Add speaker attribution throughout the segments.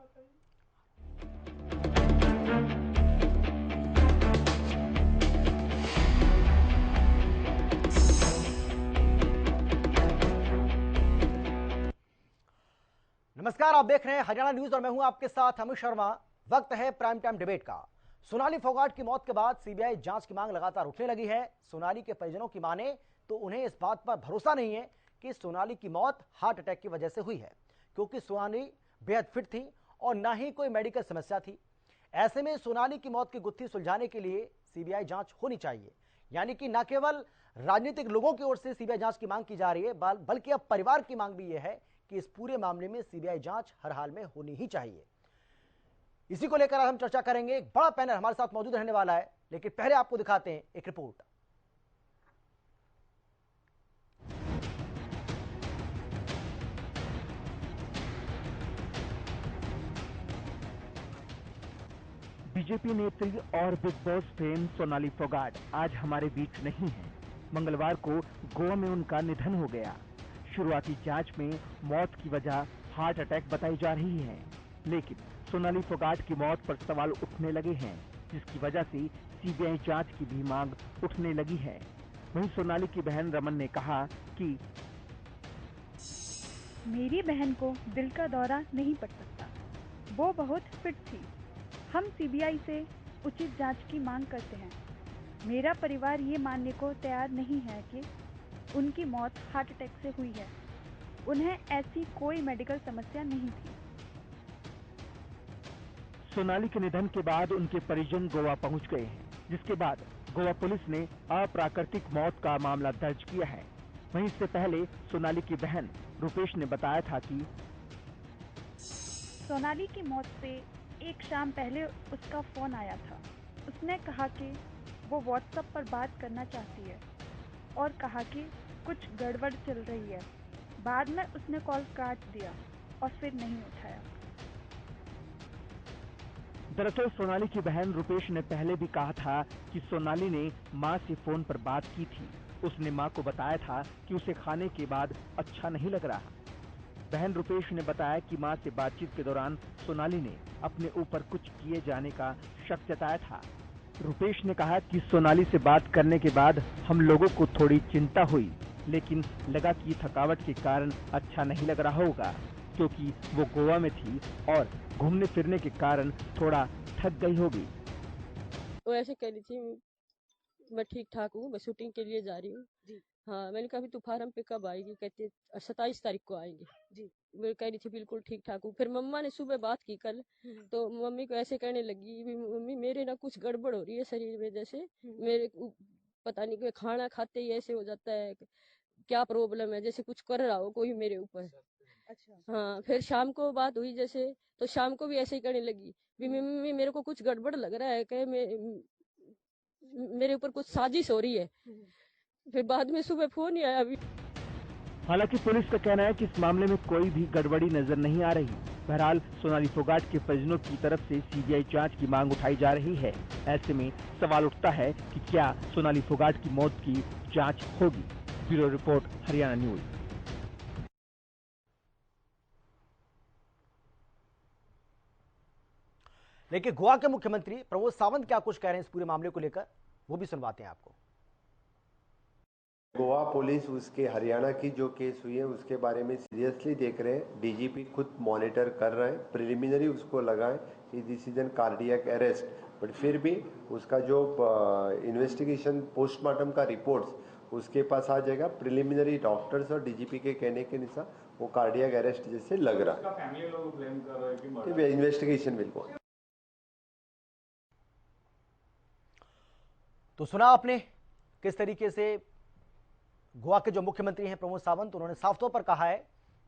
Speaker 1: नमस्कार, आप देख रहे हैं हरियाणा न्यूज और मैं हूं आपके साथ अमित शर्मा। वक्त है प्राइम टाइम डिबेट का। सोनाली फोगाट की मौत के बाद सीबीआई जांच की मांग लगातार उठने लगी है। सोनाली के परिजनों की माने तो उन्हें इस बात पर भरोसा नहीं है कि सोनाली की मौत हार्ट अटैक की वजह से हुई है, क्योंकि सोनाली बेहद फिट थी और न ही कोई मेडिकल समस्या थी। ऐसे में सोनाली की मौत की गुत्थी सुलझाने के लिए सीबीआई जांच होनी चाहिए। यानी कि न केवल राजनीतिक लोगों की ओर से सीबीआई जांच की मांग की जा रही है, बल्कि अब परिवार की मांग भी यह है कि इस पूरे मामले में सीबीआई जांच हर हाल में होनी ही चाहिए। इसी को लेकर आज हम चर्चा करेंगे। एक बड़ा पैनल हमारे साथ मौजूद रहने वाला है, लेकिन पहले आपको दिखाते हैं एक रिपोर्ट।
Speaker 2: बीजेपी नेत्री और big boss fame Sonali Phogat आज हमारे बीच नहीं है। मंगलवार को गोवा में उनका निधन हो गया। शुरुआती जांच में मौत की वजह हार्ट अटैक बताई जा रही है, लेकिन सोनाली फोगाट की मौत पर सवाल उठने लगे हैं, जिसकी वजह से सीबीआई जांच की भी मांग उठने लगी है। वहीं सोनाली की बहन रमन ने कहा कि
Speaker 3: मेरी बहन को दिल का दौरा नहीं पड़ सकता, वो बहुत फिट थी। हम सीबीआई से उचित जांच की मांग करते हैं। मेरा परिवार ये मानने को तैयार नहीं है कि उनकी मौत हार्ट अटैक से हुई है। उन्हें ऐसी कोई मेडिकल समस्या नहीं थी।
Speaker 2: सोनाली के निधन के बाद उनके परिजन गोवा पहुंच गए हैं, जिसके बाद गोवा पुलिस ने अप्राकृतिक मौत का मामला दर्ज किया है। वहीं इससे पहले सोनाली की बहन रुपेश ने बताया था कि
Speaker 3: सोनाली की मौत से एक शाम पहले उसका फोन आया था। उसने कहा कि वो व्हाट्सएप पर बात करना चाहती है और कहा कि कुछ गड़बड़ चल रही है। बाद में उसने कॉल काट दिया और फिर नहीं उठाया।
Speaker 2: दरअसल सोनाली की बहन रुपेश ने पहले भी कहा था कि सोनाली ने मां से फोन पर बात की थी। उसने मां को बताया था कि उसे खाने के बाद अच्छा नहीं लग रहा। बहन रुपेश ने बताया कि मां से बातचीत के दौरान सोनाली ने अपने ऊपर कुछ किए जाने का शक जताया था। रुपेश ने कहा कि सोनाली से बात करने के बाद हम लोगों को थोड़ी चिंता हुई, लेकिन लगा कि थकावट के कारण अच्छा नहीं लग रहा होगा, क्योंकि वो गोवा में थी और घूमने फिरने के कारण थोड़ा थक गई होगी।
Speaker 4: वो ऐसे कह रही थी मैं ठीक ठाक हूँ, मैं शूटिंग के लिए जा रही हूँ जी। हाँ, मैंने कहा तू फार्म पे कब आएगी? कहती 27 तारीख को आएंगे जी। मैं कह रही थी बिल्कुल ठीक ठाक हूँ। फिर मम्मा ने सुबह बात की कल, तो मम्मी को ऐसे कहने लगी मम्मी मेरे ना कुछ गड़बड़ हो रही है शरीर में, जैसे मेरे को पता नहीं कोई खाना खाते ही ऐसे हो जाता है, क्या प्रॉब्लम है, जैसे कुछ कर रहा हो कोई मेरे ऊपर। अच्छा हाँ, फिर शाम को बात हुई जैसे, तो शाम को भी ऐसे ही कहने लगी मम्मी मेरे को कुछ गड़बड़ लग रहा है, कहे मेरे ऊपर कुछ साजिश हो रही है। फिर बाद में सुबह फोन ही आया। अभी
Speaker 2: हालांकि पुलिस का कहना है कि इस मामले में कोई भी गड़बड़ी नजर नहीं आ रही। बहरहाल सोनाली फोगाट के परिजनों की तरफ से सीबीआई जांच की मांग उठाई जा रही है। ऐसे में सवाल उठता है कि क्या सोनाली फोगाट की मौत की जांच होगी। Bureau report, Haryana news.
Speaker 1: लेकिन गोवा के मुख्यमंत्री प्रमोद सावंत क्या कुछ कह रहे हैं इस पूरे मामले को लेकर, वो भी सुनवाते हैं आपको।
Speaker 5: गोवा पुलिस उसके हरियाणा की जो केस हुई है उसके बारे में सीरियसली देख रहे हैं। डीजीपी खुद मॉनिटर कर रहे हैं। प्रिलिमिनरी उसको लगा है कि this is an cardiac arrest, but फिर भी उसका जो इन्वेस्टिगेशन पोस्टमार्टम का रिपोर्ट्स उसके पास आ जाएगा। प्रिलिमिनरी डॉक्टर्स और डीजीपी के कहने के अनुसार वो कार्डियक अरेस्ट जैसे लग रहा है। Investigation will go.
Speaker 1: तो सुना आपने किस तरीके से गोवा के जो मुख्यमंत्री हैं प्रमोद सावंत, उन्होंने साफ तौर पर कहा है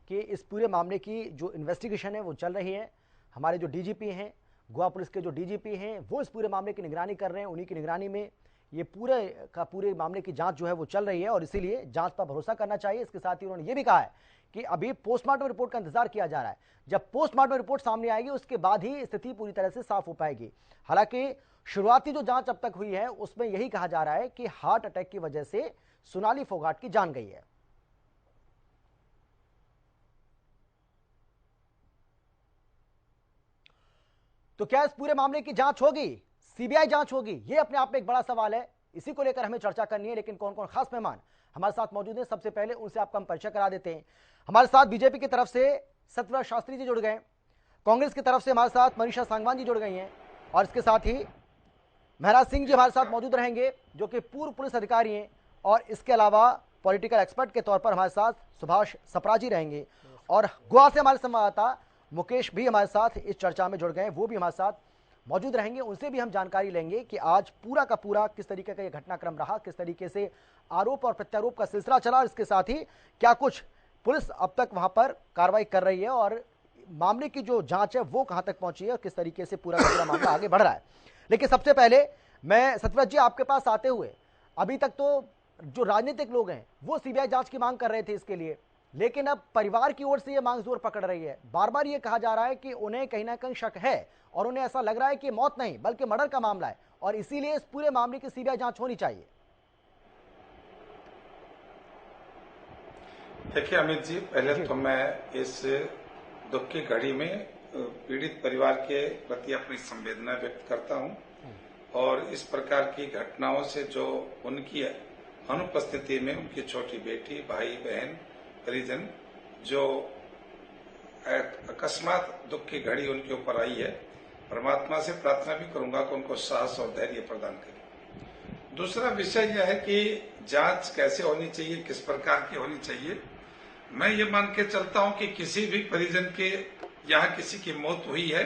Speaker 1: कि इस पूरे मामले की जो इन्वेस्टिगेशन है वो चल रही है। हमारे जो डीजीपी हैं, गोवा पुलिस के जो डीजीपी हैं, वो इस पूरे मामले की निगरानी कर रहे हैं। उन्हीं की निगरानी में ये पूरे मामले की जांच जो है वो चल रही है और इसीलिए जांच पर भरोसा करना चाहिए। इसके साथ ही उन्होंने ये भी कहा है कि अभी पोस्टमार्टम रिपोर्ट का इंतजार किया जा रहा है। जब पोस्टमार्टम रिपोर्ट सामने आएगी उसके बाद ही स्थिति पूरी तरह से साफ हो पाएगी। हालांकि शुरुआती जो जांच अब तक हुई है उसमें यही कहा जा रहा है कि हार्ट अटैक की वजह से सोनाली फोगाट की जान गई है। तो क्या इस पूरे मामले की जांच होगी, सीबीआई जांच होगी? ये अपने आप में एक बड़ा सवाल है, इसी को लेकर हमें चर्चा करनी है। लेकिन कौन कौन खास मेहमान हमारे साथ मौजूद हैं, सबसे पहले उनसे आपका हम परिचय करा देते हैं। हमारे साथ बीजेपी की तरफ से सत्यव्रत शास्त्री जी जुड़ गए, कांग्रेस की तरफ से हमारे साथ मनीषा सांगवान जी जुड़ गई हैं, और इसके साथ ही महराज सिंह जी हमारे साथ मौजूद रहेंगे जो कि पूर्व पुलिस अधिकारी हैं, और इसके अलावा पॉलिटिकल एक्सपर्ट के तौर पर हमारे साथ सुभाष सप्राजी रहेंगे। और गोवा से हमारे संवाददाता मुकेश भी हमारे साथ इस चर्चा में जुड़ गए, वो भी हमारे साथ मौजूद रहेंगे। उनसे भी हम जानकारी लेंगे कि आज पूरा का पूरा किस तरीके का ये घटनाक्रम रहा, किस तरीके से आरोप और प्रत्यारोप का सिलसिला चला, और इसके साथ ही क्या कुछ पुलिस अब तक वहां पर कार्रवाई कर रही है, और मामले की जो जांच है वो कहां तक पहुंची है, और किस तरीके से पूरा का पूरा मामला आगे बढ़ रहा है। लेकिन सबसे पहले मैं सत्यव्रत जी आपके पास आते हुए, अभी तक तो जो राजनीतिक लोग हैं वो सीबीआई जांच की मांग कर रहे थे इसके लिए, लेकिन अब परिवार की ओर से ये मांग जोर पकड़ रही है। बार बार ये कहा जा रहा है कि उन्हें कहीं ना कहीं शक है, और उन्हें ऐसा लग रहा है कि मौत नहीं बल्कि मर्डर का मामला है, और इसीलिए इस पूरे मामले की सीबीआई जांच होनी चाहिए।
Speaker 6: देखिए अमित जी, पहले तो मैं इस दुख की घड़ी में पीड़ित परिवार के प्रति अपनी संवेदना व्यक्त करता हूं, और इस प्रकार की घटनाओं से जो उनकी अनुपस्थिति में उनकी छोटी बेटी, भाई बहन, परिजन जो अकस्मात दुख की घड़ी उनके ऊपर आई है, परमात्मा से प्रार्थना भी करूंगा कि उनको साहस और धैर्य प्रदान करे। दूसरा विषय यह है कि जांच कैसे होनी चाहिए, किस प्रकार की होनी चाहिए। मैं ये मान के चलता हूं कि किसी भी परिजन के यहाँ किसी की मौत हुई है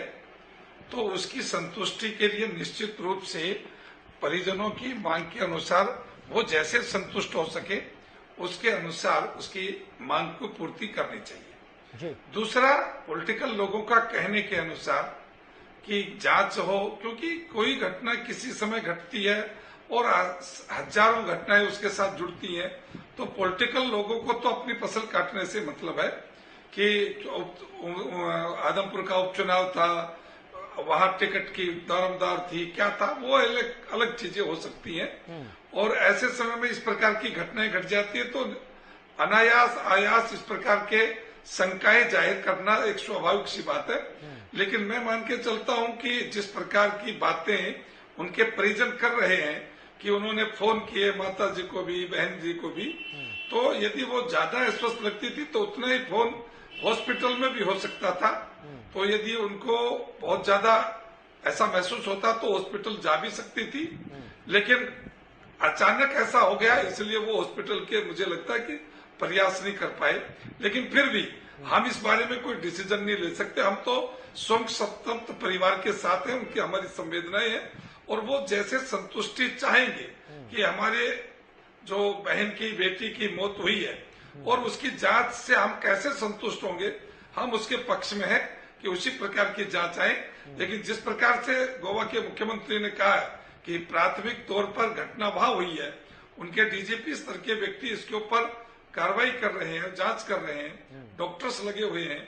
Speaker 6: तो उसकी संतुष्टि के लिए निश्चित रूप से परिजनों की मांग के अनुसार वो जैसे संतुष्ट हो सके उसके अनुसार उसकी मांग को पूर्ति करनी चाहिए। दूसरा, पॉलिटिकल लोगों का कहने के अनुसार कि जांच हो, क्योंकि कोई घटना किसी समय घटती है और हजारों घटनाएं उसके साथ जुड़ती हैं, तो पॉलिटिकल लोगों को तो अपनी फसल काटने से मतलब है कि आदमपुर का उपचुनाव था, वहां टिकट की दारोमदार थी, क्या था, वो अलग चीजें हो सकती हैं। और ऐसे समय में इस प्रकार की घटनाएं घट जाती है तो अनायास आयास इस प्रकार के शंकाएं जाहिर करना एक स्वाभाविक सी बात है। लेकिन मैं मान के चलता हूं कि जिस प्रकार की बातें उनके परिजन कर रहे हैं कि उन्होंने फोन किए माता जी को भी, बहन जी को भी, तो यदि वो ज्यादा अस्वस्थ लगती थी तो उतना ही फोन हॉस्पिटल में भी हो सकता था। तो यदि उनको बहुत ज्यादा ऐसा महसूस होता तो हॉस्पिटल जा भी सकती थी, लेकिन अचानक ऐसा हो गया इसलिए वो हॉस्पिटल के मुझे लगता है कि प्रयास नहीं कर पाए। लेकिन फिर भी हम इस बारे में कोई डिसीजन नहीं ले सकते। हम तो शोक संतप्त परिवार के साथ हैं, उनकी हमारी संवेदनाएं हैं, और वो जैसे संतुष्टि चाहेंगे कि हमारे जो बहन की बेटी की मौत हुई है और उसकी जांच से हम कैसे संतुष्ट होंगे, हम उसके पक्ष में हैं कि उसी प्रकार की जांच आए। लेकिन जिस प्रकार से गोवा के मुख्यमंत्री ने कहा है कि प्राथमिक तौर पर घटना वहां हुई है, उनके डीजीपी स्तर के व्यक्ति इसके ऊपर कार्रवाई कर रहे हैं, जांच कर रहे हैं, डॉक्टर्स लगे हुए हैं,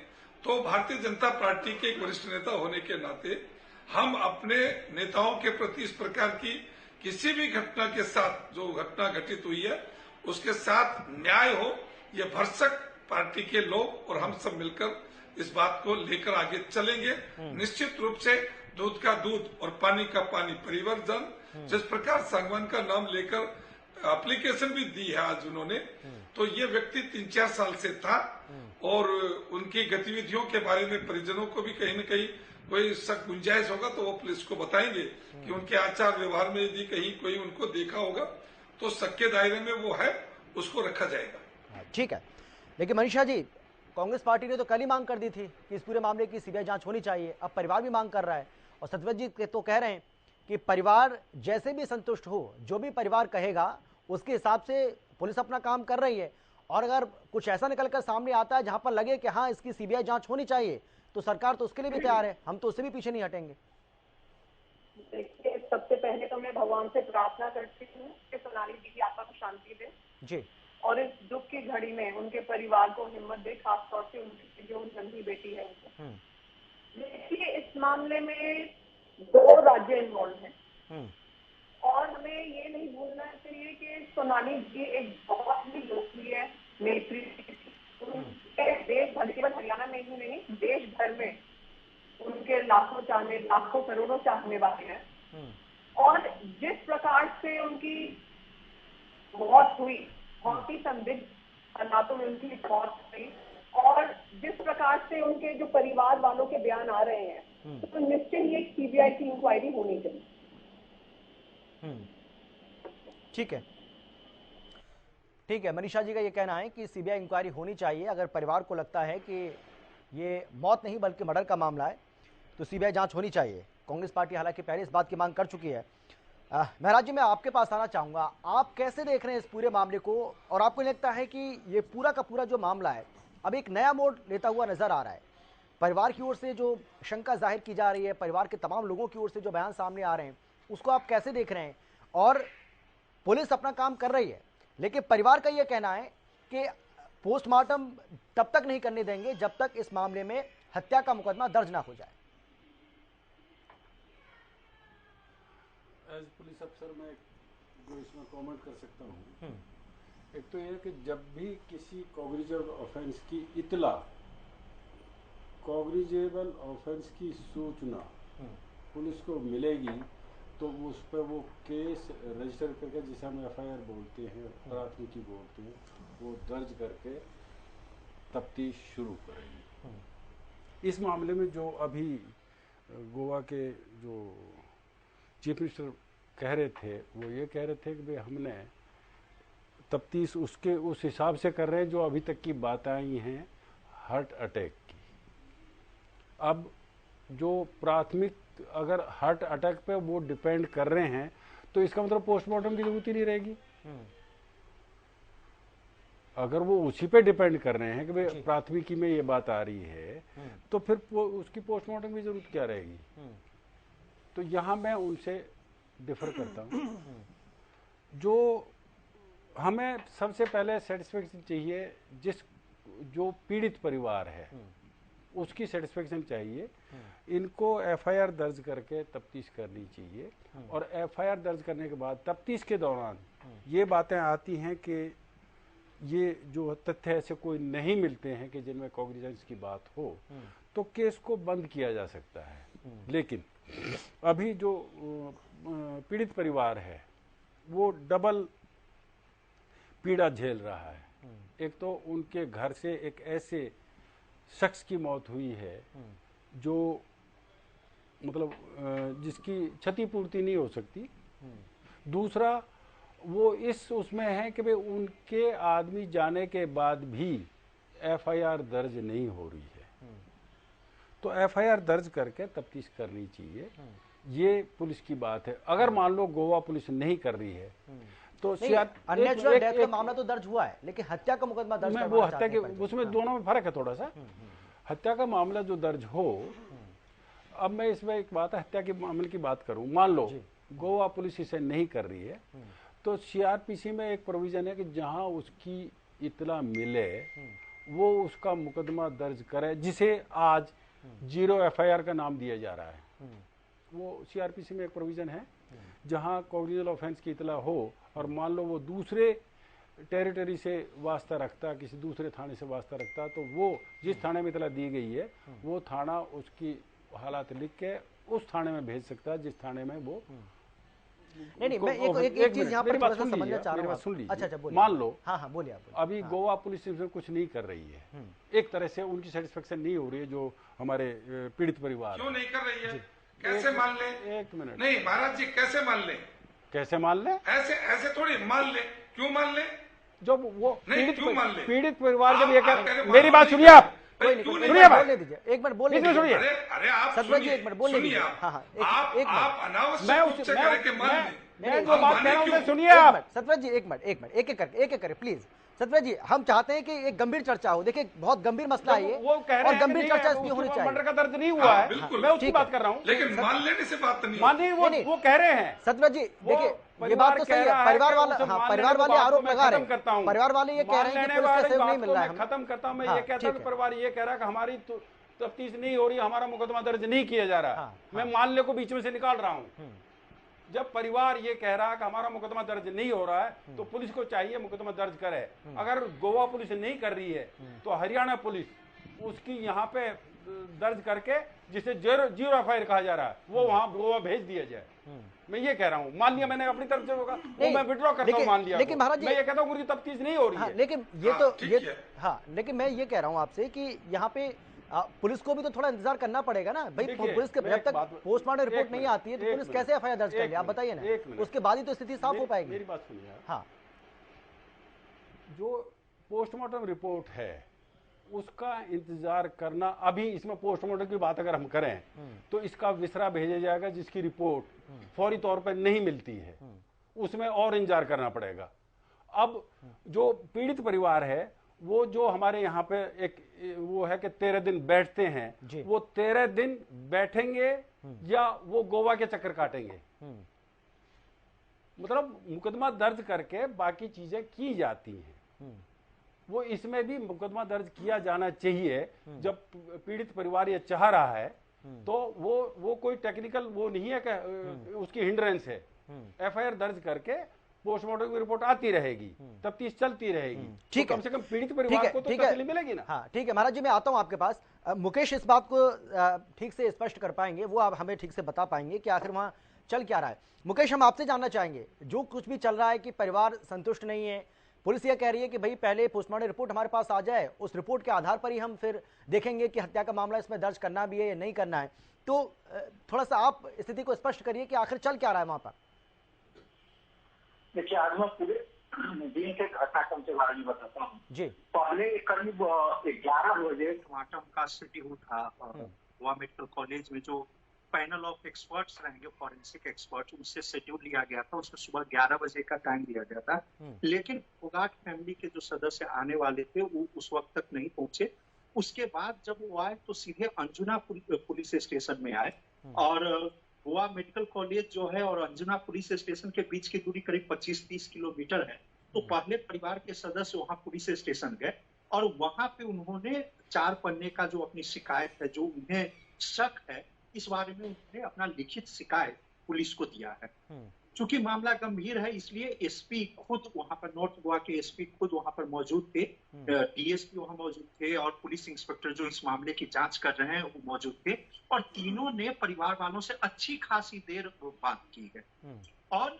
Speaker 6: तो भारतीय जनता पार्टी के एक वरिष्ठ नेता होने के नाते हम अपने नेताओं के प्रति इस प्रकार की किसी भी घटना के साथ जो घटना घटित हुई है उसके साथ न्याय हो, ये भरसक पार्टी के लोग और हम सब मिलकर इस बात को लेकर आगे चलेंगे। निश्चित रूप से दूध का दूध और पानी का पानी परिवर्तन, जिस प्रकार सांगवान का नाम लेकर एप्लीकेशन भी दी है आज उन्होंने, तो ये व्यक्ति 3-4 साल से था और उनकी गतिविधियों के बारे में परिजनों को भी कहीं न कहीं कोई शक गुंजाइश होगा तो वो पुलिस को बताएंगे कि उनके आचार व्यवहार में यदि कहीं कोई उनको देखा होगा तो शक के दायरे में वो है, उसको रखा जाएगा।
Speaker 1: ठीक है, लेकिन मनीषा जी, कांग्रेस पार्टी ने तो कल ही मांग कर दी थी कि इस पूरे मामले की सीबीआई जांच होनी चाहिए। अब परिवार भी मांग कर रहा है, और सत्यव्रत जी तो कह रहे हैं कि परिवार जैसे भी संतुष्ट हो, जो भी परिवार कहेगा उसके हिसाब से पुलिस अपना काम कर रही है, और अगर कुछ ऐसा निकलकर सामने आता है जहां पर लगे कि हाँ इसकी सीबीआई जांच होनी चाहिए, तो सरकार तो उसके लिए भी तैयार है, हम तो उससे भी पीछे नहीं हटेंगे।
Speaker 7: देखिए, सबसे पहले तो मैं भगवान से प्रार्थना करती हूँ कि सोनाली जी की आत्मा को शांति दे जी, और इस दुख की घड़ी में उनके परिवार को हिम्मत दे, खासतौर से उनकी जो नन्ही बेटी है उनको। देखिए, इस मामले में 2 राज्य इन्वॉल्व हैं, और हमें ये नहीं भूलना चाहिए कि सोनाली जी एक बहुत ही लोकप्रिय नेत्री, देश भर, केवल हरियाणा में ही नहीं देश भर में उनके लाखों करोड़ों चाहने वाले हैं। और जिस प्रकार से उनकी मौत हुई, बहुत ही संदिग्ध हालातों में उनकी मौत हुई, और जिस प्रकार से उनके जो परिवार वालों के बयान आ रहे हैं, तो निश्चय ही एक सीबीआई की इंक्वायरी होनी चाहिए।
Speaker 1: ठीक है, ठीक है। मनीषा जी का ये कहना है कि सीबीआई इंक्वायरी होनी चाहिए। अगर परिवार को लगता है कि ये मौत नहीं बल्कि मर्डर का मामला है तो सीबीआई जांच होनी चाहिए। कांग्रेस पार्टी हालांकि पहले इस बात की मांग कर चुकी है। महराज जी, मैं आपके पास आना चाहूँगा, आप कैसे देख रहे हैं इस पूरे मामले को, और आपको लगता है कि ये पूरा का पूरा जो मामला है अब एक नया मोड़ लेता हुआ नजर आ रहा है? परिवार की ओर से जो शंका जाहिर की जा रही है, परिवार के तमाम लोगों की ओर से जो बयान सामने आ रहे हैं, उसको आप कैसे देख रहे हैं? और पुलिस अपना काम कर रही है, लेकिन परिवार का यह कहना है कि पोस्टमार्टम तब तक नहीं करने देंगे जब तक इस मामले में हत्या का मुकदमा दर्ज ना हो जाए।
Speaker 8: एज पुलिस अफसर मैं जो इसमें कमेंट कर सकता हूँ, एक तो यह कि जब भी किसी कॉग्निजेबल ऑफेंस की इतला, कॉग्निजेबल ऑफेंस की सूचना पुलिस को मिलेगी तो उस पर वो केस रजिस्टर करके, जिसे हम एफआईआर बोलते हैं, प्राथमिकी बोलते हैं, वो दर्ज करके तफ्तीश शुरू करेगी। इस मामले में जो अभी गोवा के जो चीफ मिनिस्टर कह रहे थे, वो ये कह रहे थे कि भाई हमने तफ्तीश उसके उस हिसाब से कर रहे हैं जो अभी तक की बात आई हैं हार्ट अटैक की। अब जो प्राथमिक, अगर हार्ट अटैक पे वो डिपेंड कर रहे हैं तो इसका मतलब पोस्टमार्टम की जरूरत ही नहीं रहेगी। अगर वो उसी पे डिपेंड कर रहे हैं कि भाई प्राथमिकी में ये बात आ रही है, तो फिर उसकी पोस्टमार्टम की जरूरत क्या रहेगी? तो यहां मैं उनसे डिफर करता हूं। जो हमें सबसे पहले सेटिस्फेक्शन चाहिए, जो पीड़ित परिवार है उसकी सेटिस्फेक्शन चाहिए। इनको एफआईआर दर्ज करके तफ्तीश करनी चाहिए, और एफआईआर दर्ज करने के बाद तफ्तीश के दौरान ये बातें आती हैं कि ये जो तथ्य ऐसे कोई नहीं मिलते हैं कि जिनमें कॉग्निजेंस की बात हो, तो केस को बंद किया जा सकता है। लेकिन अभी जो पीड़ित परिवार है वो डबल पीड़ा झेल रहा है। एक तो उनके घर से एक ऐसे शख्स की मौत हुई है जो मतलब जिसकी क्षतिपूर्ति नहीं हो सकती। दूसरा, वो उसमें है कि भाई उनके आदमी जाने के बाद भी एफआईआर दर्ज नहीं हो रही है, तो एफआईआर दर्ज करके तफ्तीश करनी चाहिए। ये पुलिस की बात है। अगर मान लो गोवा पुलिस नहीं कर रही है तो
Speaker 1: अननेचुरल डेथ का मामला तो दर्ज हुआ है, लेकिन हत्या का मुकदमा दर्ज
Speaker 8: मैं वो हत्या के उसमें दोनों में फर्क है थोड़ा सा। हत्या का मामला जो दर्ज हो, अब मैं इसमें एक बात है, हत्या के मामले की बात करूं, मान लो गोवा पुलिस इसे नहीं कर रही है तो सीआरपीसी में एक प्रोविजन है कि जहां उसकी इतला मिले वो उसका मुकदमा दर्ज करे, जिसे आज 0 एफआईआर का नाम दिया जा रहा है। वो सीआरपीसी में एक प्रोविजन है, जहां कॉग्निजेबल ऑफेंस की इतला हो और मान लो वो दूसरे टेरिटरी से वास्ता रखता, किसी दूसरे थाने से वास्ता रखता, तो वो जिस थाने में इतला दी गई है वो थाना उसकी हालात लिख के उस थाने में भेज सकता है जिस थाने में वो
Speaker 1: नहीं मैं एक चीज यहाँ पर थोड़ा सा समझना चाह रहा हूँ।
Speaker 8: सुन लीजिए।
Speaker 1: अच्छा बोलिए।
Speaker 8: मान लो
Speaker 1: हाँ बोलिए आप।
Speaker 8: अभी गोवा पुलिस इसमें कुछ नहीं कर रही है, एक तरह से उनकी सेटिस्फेक्शन नहीं हो रही है जो हमारे पीड़ित परिवार।
Speaker 6: क्यों नहीं कर रही है? कैसे मान ले?
Speaker 8: एक मिनट।
Speaker 6: नहीं महाराज जी, कैसे मान ले?
Speaker 8: कैसे मान ले?
Speaker 6: ऐसे थोड़ी मान ले। क्यों मान ले?
Speaker 8: जब वो
Speaker 6: पीड़ित
Speaker 8: परिवार जब ये कर, मेरी बात सुनिए आप,
Speaker 1: सुनिए बोलने दीजिए, एक मिनट बोलने दीजिए।
Speaker 8: सुनिए,
Speaker 6: अरे आप
Speaker 1: सतवंत जी एक मिनट बोलने दीजिए।
Speaker 6: आप अनावश्यक रूप से कह रहे कि मान ले।
Speaker 8: मैं जो बात कह रहा हूं सुनिए आप।
Speaker 1: सतवंत जी एक मिनट एक एक करे प्लीज। सतवंत जी, हम चाहते हैं कि एक गंभीर चर्चा हो। देखिए बहुत गंभीर मसला है ये, और गंभीर चर्चा इसलिए होनी चाहिए।
Speaker 8: मर्डर का दर्ज नहीं हुआ है, मैं उसकी बात कर रहा हूँ,
Speaker 6: लेकिन मान लेने से बात नहीं।
Speaker 8: मान नहीं, वो कह रहे हैं।
Speaker 1: सतवंत जी देखिए ये बात तो सही है, परिवार वाले आरोप लगा रहे हैं, परिवार वाले ये कह रहे हैं कि पुलिस का सहयोग नहीं मिल रहा है।
Speaker 8: खत्म करता हूं, मैं ये कहता हूं कि परिवार ये कह रहा है कि हमारी तफ्तीश नहीं हो रही, हमारा मुकदमा दर्ज नहीं किया जा रहा। मैं मामले को बीच में से निकाल रहा हूं। जब परिवार ये कह रहा है कि हमारा मुकदमा दर्ज नहीं हो रहा है तो पुलिस को चाहिए मुकदमा दर्ज करे। अगर गोवा पुलिस नहीं कर रही है तो हरियाणा पुलिस उसकी यहाँ पे दर्ज करके जिसे जीरो एफआईआर कहा जा रहा है वो वहां गोवा भेज दिया जाए। मैं ये कह रहा हूँ, मान लिया मैंने अपनी तरफ से होगा वो मैं विड्रॉ करता हूँ, मान लिया, लेकिन महाराज मैं ये कहता हूँ उनकी तफ्तीश नहीं हो रही है।
Speaker 1: लेकिन ये तो ये लेकिन मैं ये कह रहा हूँ आपसे कि यहाँ पे पुलिस को भी तो थोड़ा इंतजार करना पड़ेगा ना भाई। पुलिस के जब तक पोस्टमार्टम रिपोर्ट नहीं आती है तो पुलिस कैसे एफआईआर दर्ज कर ले, आप बताइए ना, उसके बाद ही तो स्थिति साफ हो पाएगी।
Speaker 8: मेरी बात सुनिए।
Speaker 1: हाँ,
Speaker 8: जो पोस्टमार्टम रिपोर्ट है उसका इंतजार करना, अभी इसमें पोस्टमार्टम की बात अगर हम करें तो इसका विसरा भेजा जाएगा जिसकी रिपोर्ट फौरी तौर पर नहीं मिलती है, उसमें और इंतजार करना पड़ेगा। अब जो पीड़ित परिवार है वो जो हमारे यहाँ पे एक वो है कि 13 दिन बैठते हैं, वो 13 दिन बैठेंगे या वो गोवा के चक्कर काटेंगे। मतलब मुकदमा दर्ज करके बाकी चीजें की जाती हैं, वो इसमें भी मुकदमा दर्ज किया जाना चाहिए। जब पीड़ित परिवार ये चाह रहा है तो वो कोई टेक्निकल वो नहीं है कि उसकी हिंड्रेंस है। एफआईआर दर्ज करके पोस्टमार्टम की रिपोर्ट आती रहेगी, तफ्तीश चलती रहेगी, ठीक तो कम से कम पीड़ित परिवार को तो तसल्ली मिलेगी ना।
Speaker 1: हाँ ठीक है महाराज जी, मैं आता हूं आपके पास। मुकेश इस बात को ठीक से स्पष्ट कर पाएंगे, वो आप हमें ठीक से बता पाएंगे कि आखिर वहां चल क्या रहा है। मुकेश, हम आपसे जानना चाहेंगे, जो कुछ भी चल रहा है कि परिवार संतुष्ट नहीं है, पुलिस ये कह रही है कि भाई पहले पोस्टमार्टम रिपोर्ट हमारे पास आ जाए, उस रिपोर्ट के आधार पर ही हम फिर देखेंगे कि हत्या का मामला इसमें दर्ज करना भी है या नहीं करना है। तो थोड़ा सा आप स्थिति को स्पष्ट करिए कि आखिर चल क्या रहा है वहां पर।
Speaker 9: देखिए, आज मैं पूरे दिन के घटनाक्रम के बारे में बताता हूँ
Speaker 1: जी।
Speaker 9: पहले करीब 11 बजे पोस्टमार्टम का शेड्यूल था गोवा मेडिकल कॉलेज में, जो पैनल ऑफ एक्सपर्ट्स रहेंगे फॉरेंसिक एक्सपर्ट्स, उससे शेड्यूल लिया गया था। उसमें सुबह 11 बजे का टाइम दिया गया था, लेकिन फोगाट फैमिली के जो सदस्य आने वाले थे वो उस वक्त तक नहीं पहुंचे। उसके बाद जब वो आए तो सीधे अंजुना पुलिस स्टेशन में आए, और गोवा मेडिकल कॉलेज जो है और अंजुना पुलिस स्टेशन के बीच की दूरी करीब 25-30 किलोमीटर है। तो पहले परिवार के सदस्य वहां पुलिस स्टेशन गए और वहां पे उन्होंने 4 पन्ने का जो अपनी शिकायत है, जो उन्हें शक है, इस बारे में उन्होंने अपना लिखित शिकायत पुलिस को दिया है। चूंकि मामला गंभीर है इसलिए एसपी खुद वहां पर, नॉर्थ गोवा के एसपी खुद वहां पर मौजूद थे, डीएसपी वहां मौजूद थे और पुलिस इंस्पेक्टर जो इस मामले की जांच कर रहे हैं वो मौजूद थे, और तीनों ने परिवार वालों से अच्छी खासी देर बात की है। और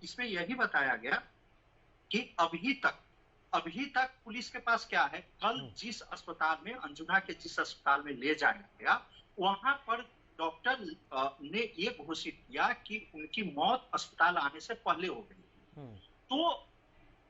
Speaker 9: इसमें यही बताया गया कि अभी तक पुलिस के पास क्या है, कल जिस अस्पताल में, अंजुना के जिस अस्पताल में ले जाया गया, वहां पर डॉक्टर ने ये घोषित किया कि उनकी मौत अस्पताल आने से पहले हो गई। तो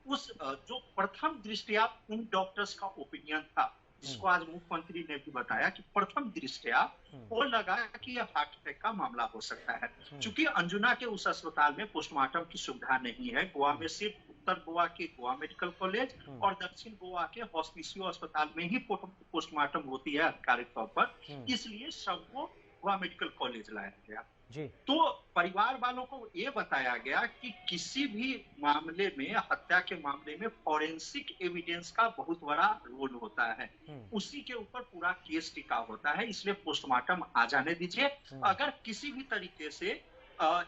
Speaker 9: उस जो प्रथम दृष्टया उन डॉक्टर्स का ओपिनियन था, जिसको आज मुख्यमंत्री ने भी बताया कि प्रथम दृष्टया वो लगा कि यह हार्ट अटैक का मामला हो सकता है। चूंकि अंजुना के उस अस्पताल में पोस्टमार्टम की सुविधा नहीं है, गोवा में सिर्फ उत्तर गोवा के गोवा मेडिकल कॉलेज और दक्षिण गोवा के हॉस्पिसियो अस्पताल में ही पोस्टमार्टम होती है आधिकारिक तौर पर, इसलिए सबको गोवा मेडिकल कॉलेज लाया गया जी। तो परिवार वालों को ये बताया गया कि किसी भी मामले में, हत्या के मामले में फॉरेंसिक एविडेंस का बहुत बड़ा रोल होता है, उसी के ऊपर पूरा केस टिका होता है, इसलिए पोस्टमार्टम आ जाने दीजिए। अगर किसी भी तरीके से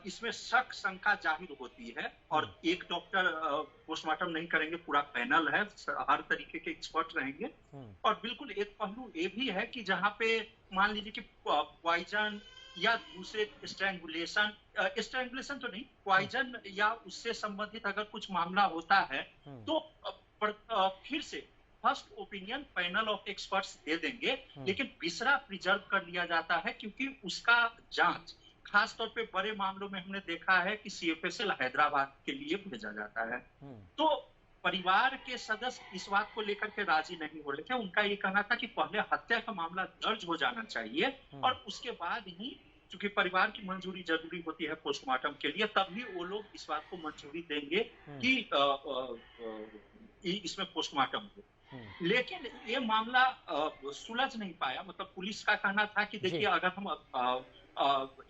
Speaker 9: इसमें शक शंका जाहिर होती है और एक डॉक्टर पोस्टमार्टम नहीं करेंगे, पूरा पैनल है, हर तरीके के एक्सपर्ट रहेंगे। और बिल्कुल एक पहलू ये भी है कि जहाँ पे मान लीजिए कि पॉइजन या दूसरे स्ट्रैंगुलेशन तो नहीं, पॉइजन या उससे संबंधित अगर कुछ मामला होता है तो फिर से first opinion panel of experts दे देंगे, लेकिन विसरा प्रिजर्व कर लिया जाता है क्योंकि उसका जांच खास तौर पे बड़े मामलों में हमने देखा है कि सीएफएसएल हैदराबाद के लिए भेजा जाता है। तो परिवार के सदस्य इस बात को लेकर के राजी नहीं हो रहे थे। उनका ये कहना था कि पहले हत्या का मामला दर्ज हो जाना चाहिए और उसके बाद ही, चूंकि परिवार की मंजूरी जरूरी होती है पोस्टमार्टम के लिए, तभी वो लोग इस बात को मंजूरी देंगे कि इसमें पोस्टमार्टम हो। लेकिन ये मामला सुलझ नहीं पाया। मतलब पुलिस का कहना था कि देखिए, अगर हम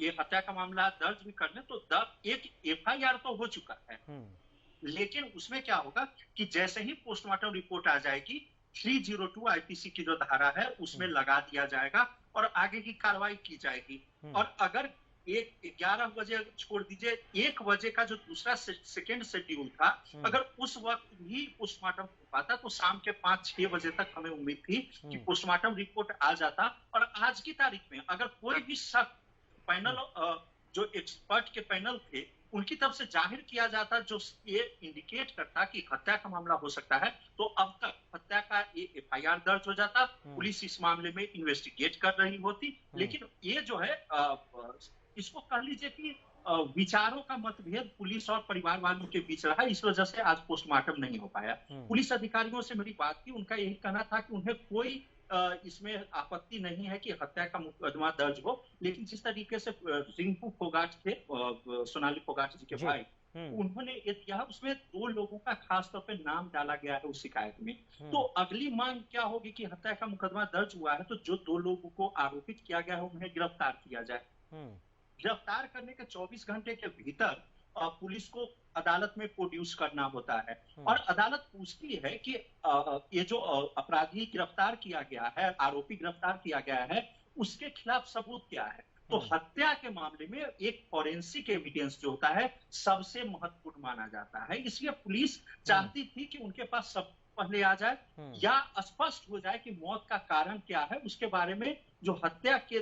Speaker 9: ये हत्या का मामला दर्ज भी करने तो एक एफआईआर तो हो चुका है, लेकिन उसमें क्या होगा कि जैसे ही पोस्टमार्टम रिपोर्ट आ जाएगी 302 आईपीसी की जो धारा है उसमें लगा दिया जाएगा और आगे की कार्रवाई की जाएगी। और अगर एक 11 बजे छोड़ दीजिए, 1 बजे का जो दूसरा सेकेंड शेड्यूल था, अगर उस वक्त भी पोस्टमार्टम हो पाता तो शाम के 5-6 बजे तक हमें उम्मीद थी कि पोस्टमार्टम रिपोर्ट आ जाता। और आज की तारीख में अगर कोई भी शक पैनल जो एक्सपर्ट के पैनल थे उनकी तरफ से जाहिर किया जाता जो ये इंडिकेट करता कि हत्या का मामला हो सकता है, तो अब तक हत्या का FIR दर्ज हो जाता, पुलिस इस मामले में इन्वेस्टिगेट कर रही होती। लेकिन ये जो है इसको कह लीजिए कि विचारों का मतभेद पुलिस और परिवार वालों के बीच रहा, इस वजह से आज पोस्टमार्टम नहीं हो पाया। पुलिस अधिकारियों से मेरी बात की, उनका यही कहना था कि उन्हें कोई इसमें आपत्ति नहीं है कि हत्या का मुकदमा दर्ज हो, लेकिन जिस तरीके से रिंकू फोगाट थे, सोनाली फोगाट जी के भाई, उन्होंने ये किया, उसमें 2 लोगों का खास तौर पे नाम डाला गया है उस शिकायत में। तो अगली मांग क्या होगी कि हत्या का मुकदमा दर्ज हुआ है तो जो 2 लोगों को आरोपित किया गया है उन्हें गिरफ्तार किया जाए। गिरफ्तार करने के 24 घंटे के भीतर पुलिस को अदालत में प्रोड्यूस करना होता है और अदालत पूछती है कि ये जो अपराधी गिरफ्तार किया गया है, आरोपी गिरफ्तार किया गया है, उसके खिलाफ सबूत क्या है। तो हत्या के मामले में एक फॉरेंसिक एविडेंस जो होता है सबसे महत्वपूर्ण माना जाता है, इसलिए पुलिस चाहती थी कि उनके पास सब पहले आ जाए या स्पष्ट हो जाए कि मौत का कारण क्या है, उसके बारे में जो हत्या के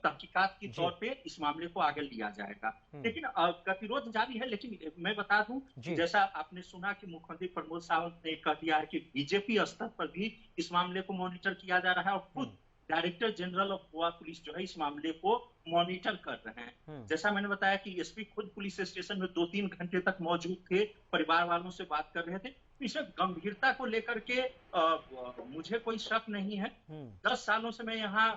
Speaker 9: तहकीकात के तौर पे इस मामले को आगे लिया जाएगा। लेकिन गतिरोध जारी है। लेकिन मैं बता दूं, जैसा आपने सुना कि मुख्यमंत्री प्रमोद सावंत ने कह दिया है कि बीजेपी स्तर पर भी इस मामले को मॉनिटर किया जा रहा है और खुद director general of Goa police जो है इस मामले को मॉनिटर कर रहे हैं। जैसा मैंने बताया कि एसपी खुद पुलिस स्टेशन में 2-3 घंटे तक मौजूद थे, परिवार वालों से बात कर रहे थे। इसमें गंभीरता को लेकर के मुझे कोई शक नहीं है। 10 सालों से मैं यहाँ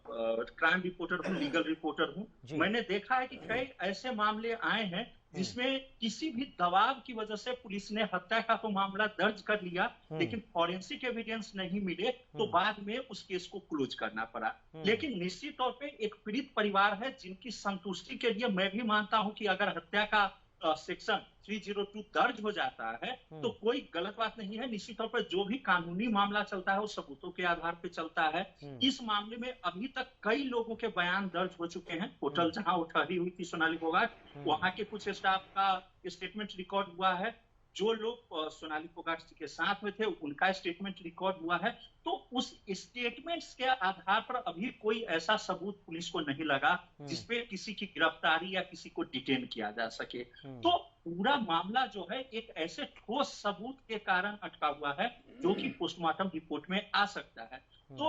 Speaker 9: क्राइम रिपोर्टर हूँ, लीगल रिपोर्टर हूँ। मैंने देखा है कि कई ऐसे मामले आए हैं जिसमें किसी भी दबाव की वजह से पुलिस ने हत्या का तो मामला दर्ज कर लिया, लेकिन फॉरेंसिक एविडेंस नहीं मिले तो बाद में उस केस को क्लोज करना पड़ा। लेकिन निश्चित तौर पे एक पीड़ित परिवार है जिनकी संतुष्टि के लिए मैं भी मानता हूं कि अगर हत्या का सेक्शन 302 दर्ज हो जाता है तो कोई गलत बात नहीं है। निश्चित तौर पर जो भी कानूनी मामला चलता है वो सबूतों के आधार पर चलता है। इस मामले में अभी तक कई लोगों के बयान दर्ज हो चुके हैं। होटल जहां वो ठहरी हुई थी सोनाली फोगाट, वहां के कुछ स्टाफ का स्टेटमेंट रिकॉर्ड हुआ है। जो लोग सोनाली फोगाट जी के साथ में थे उनका स्टेटमेंट रिकॉर्ड हुआ है। तो उस स्टेटमेंट्स के आधार पर अभी कोई ऐसा सबूत पुलिस को नहीं लगा जिसपे किसी की गिरफ्तारी या किसी को डिटेन किया जा सके। तो पूरा मामला जो है एक ऐसे ठोस सबूत के कारण अटका हुआ है जो कि पोस्टमार्टम रिपोर्ट में आ सकता है। तो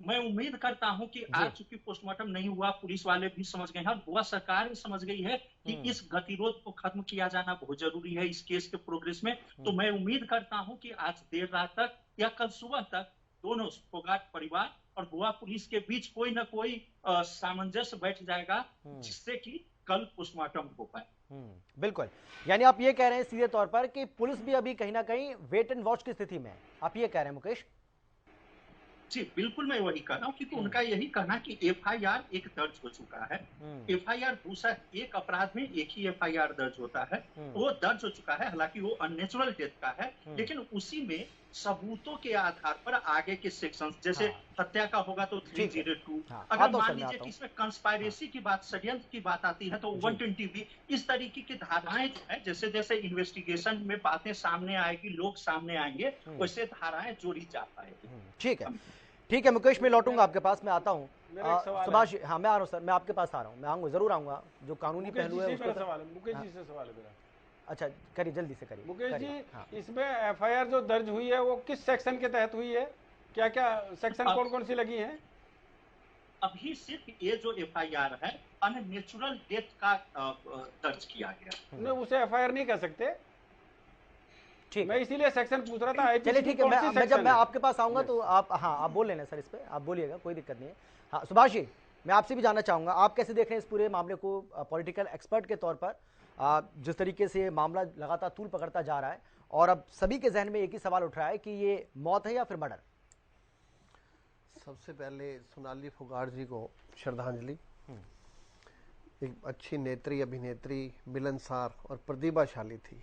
Speaker 9: मैं उम्मीद करता हूं कि आज चूंकि पोस्टमार्टम नहीं हुआ, पुलिस वाले भी समझ गए हैं और गोवा सरकार भी समझ गई है कि इस गतिरोध को खत्म किया जाना बहुत जरूरी है इस केस के प्रोग्रेस में। तो मैं उम्मीद करता हूं कि आज देर रात तक या कल सुबह तक दोनों फोगाट परिवार और गोवा पुलिस के बीच कोई ना कोई सामंजस्य बैठ जाएगा जिससे कि कल पोस्टमार्टम हो पाए।
Speaker 1: बिल्कुल, यानी आप ये कह रहे हैं सीधे तौर पर कि पुलिस भी अभी कहीं ना कहीं वेट एंड वॉच की स्थिति में है, आप ये कह रहे हैं मुकेश?
Speaker 9: जी बिल्कुल, मैं वही कह रहा हूँ क्योंकि उनका यही कहना कि FIR एक दर्ज हो चुका है। FIR दूसरा, एक अपराध में एक ही FIR दर्ज होता है, वो दर्ज हो चुका है। हालांकि वो अननेचुरल डेथ का है, लेकिन उसी में सबूतों के आधार पर आगे के सेक्शंस जैसे हत्या का होगा तो 302, अगर मान लीजिए कि इसमें कंस्पायरेसी की बात, षड्यंत्र की बात आती है तो 120B, इस तरीके की धाराएं जो है जैसे जैसे इन्वेस्टिगेशन में बातें सामने आएगी, लोग सामने आएंगे, वैसे धाराएं जोड़ी जा पाएगी।
Speaker 1: ठीक है मुकेश, मैं लौटूंगा आपके पास, मैं आता हूँ सुभाष। हाँ मैं आ रहा हूँ सर, मैं आपके पास आ रहा हूँ, मैं आऊंगा, जरूर आऊंगा। जो कानूनी पहलू है उसको
Speaker 8: मुकेश जी से सवाल है मेरा।
Speaker 1: अच्छा करिए, जल्दी से करिए
Speaker 8: मुकेश जी। हाँ। इसमें FIR जो दर्ज हुई है वो किस सेक्शन के तहत हुई है? क्या क्या सेक्शन कौन कौन सी लगी हैं?
Speaker 9: अभी सिर्फ ये जो FIR है अननेचुरल डेथ का दर्ज किया गया।
Speaker 8: नहीं, उसे FIR नहीं कह सकते। ठीक, मैं इसीलिए सेक्शन पूछ रहा था।
Speaker 1: चलिए ठीक है, मैं जब मैं आपके पास आऊंगा तो आप, हाँ आप बोल लेना सर, इस पे आप बोलिएगा, कोई दिक्कत नहीं है। हाँ सुभाष जी, मैं आपसे भी जानना चाहूंगा, आप कैसे देख रहे हैं इस पूरे मामले को पॉलिटिकल एक्सपर्ट के तौर पर? जिस तरीके से मामला लगातार तूल पकड़ता जा रहा है और अब सभी के जहन में एक ही सवाल उठ रहा है कि ये मौत है या फिर मर्डर?
Speaker 10: सबसे पहले सोनाली फोगाट जी को श्रद्धांजलि। एक अच्छी नेत्री, अभिनेत्री, मिलनसार और प्रतिभाशाली थी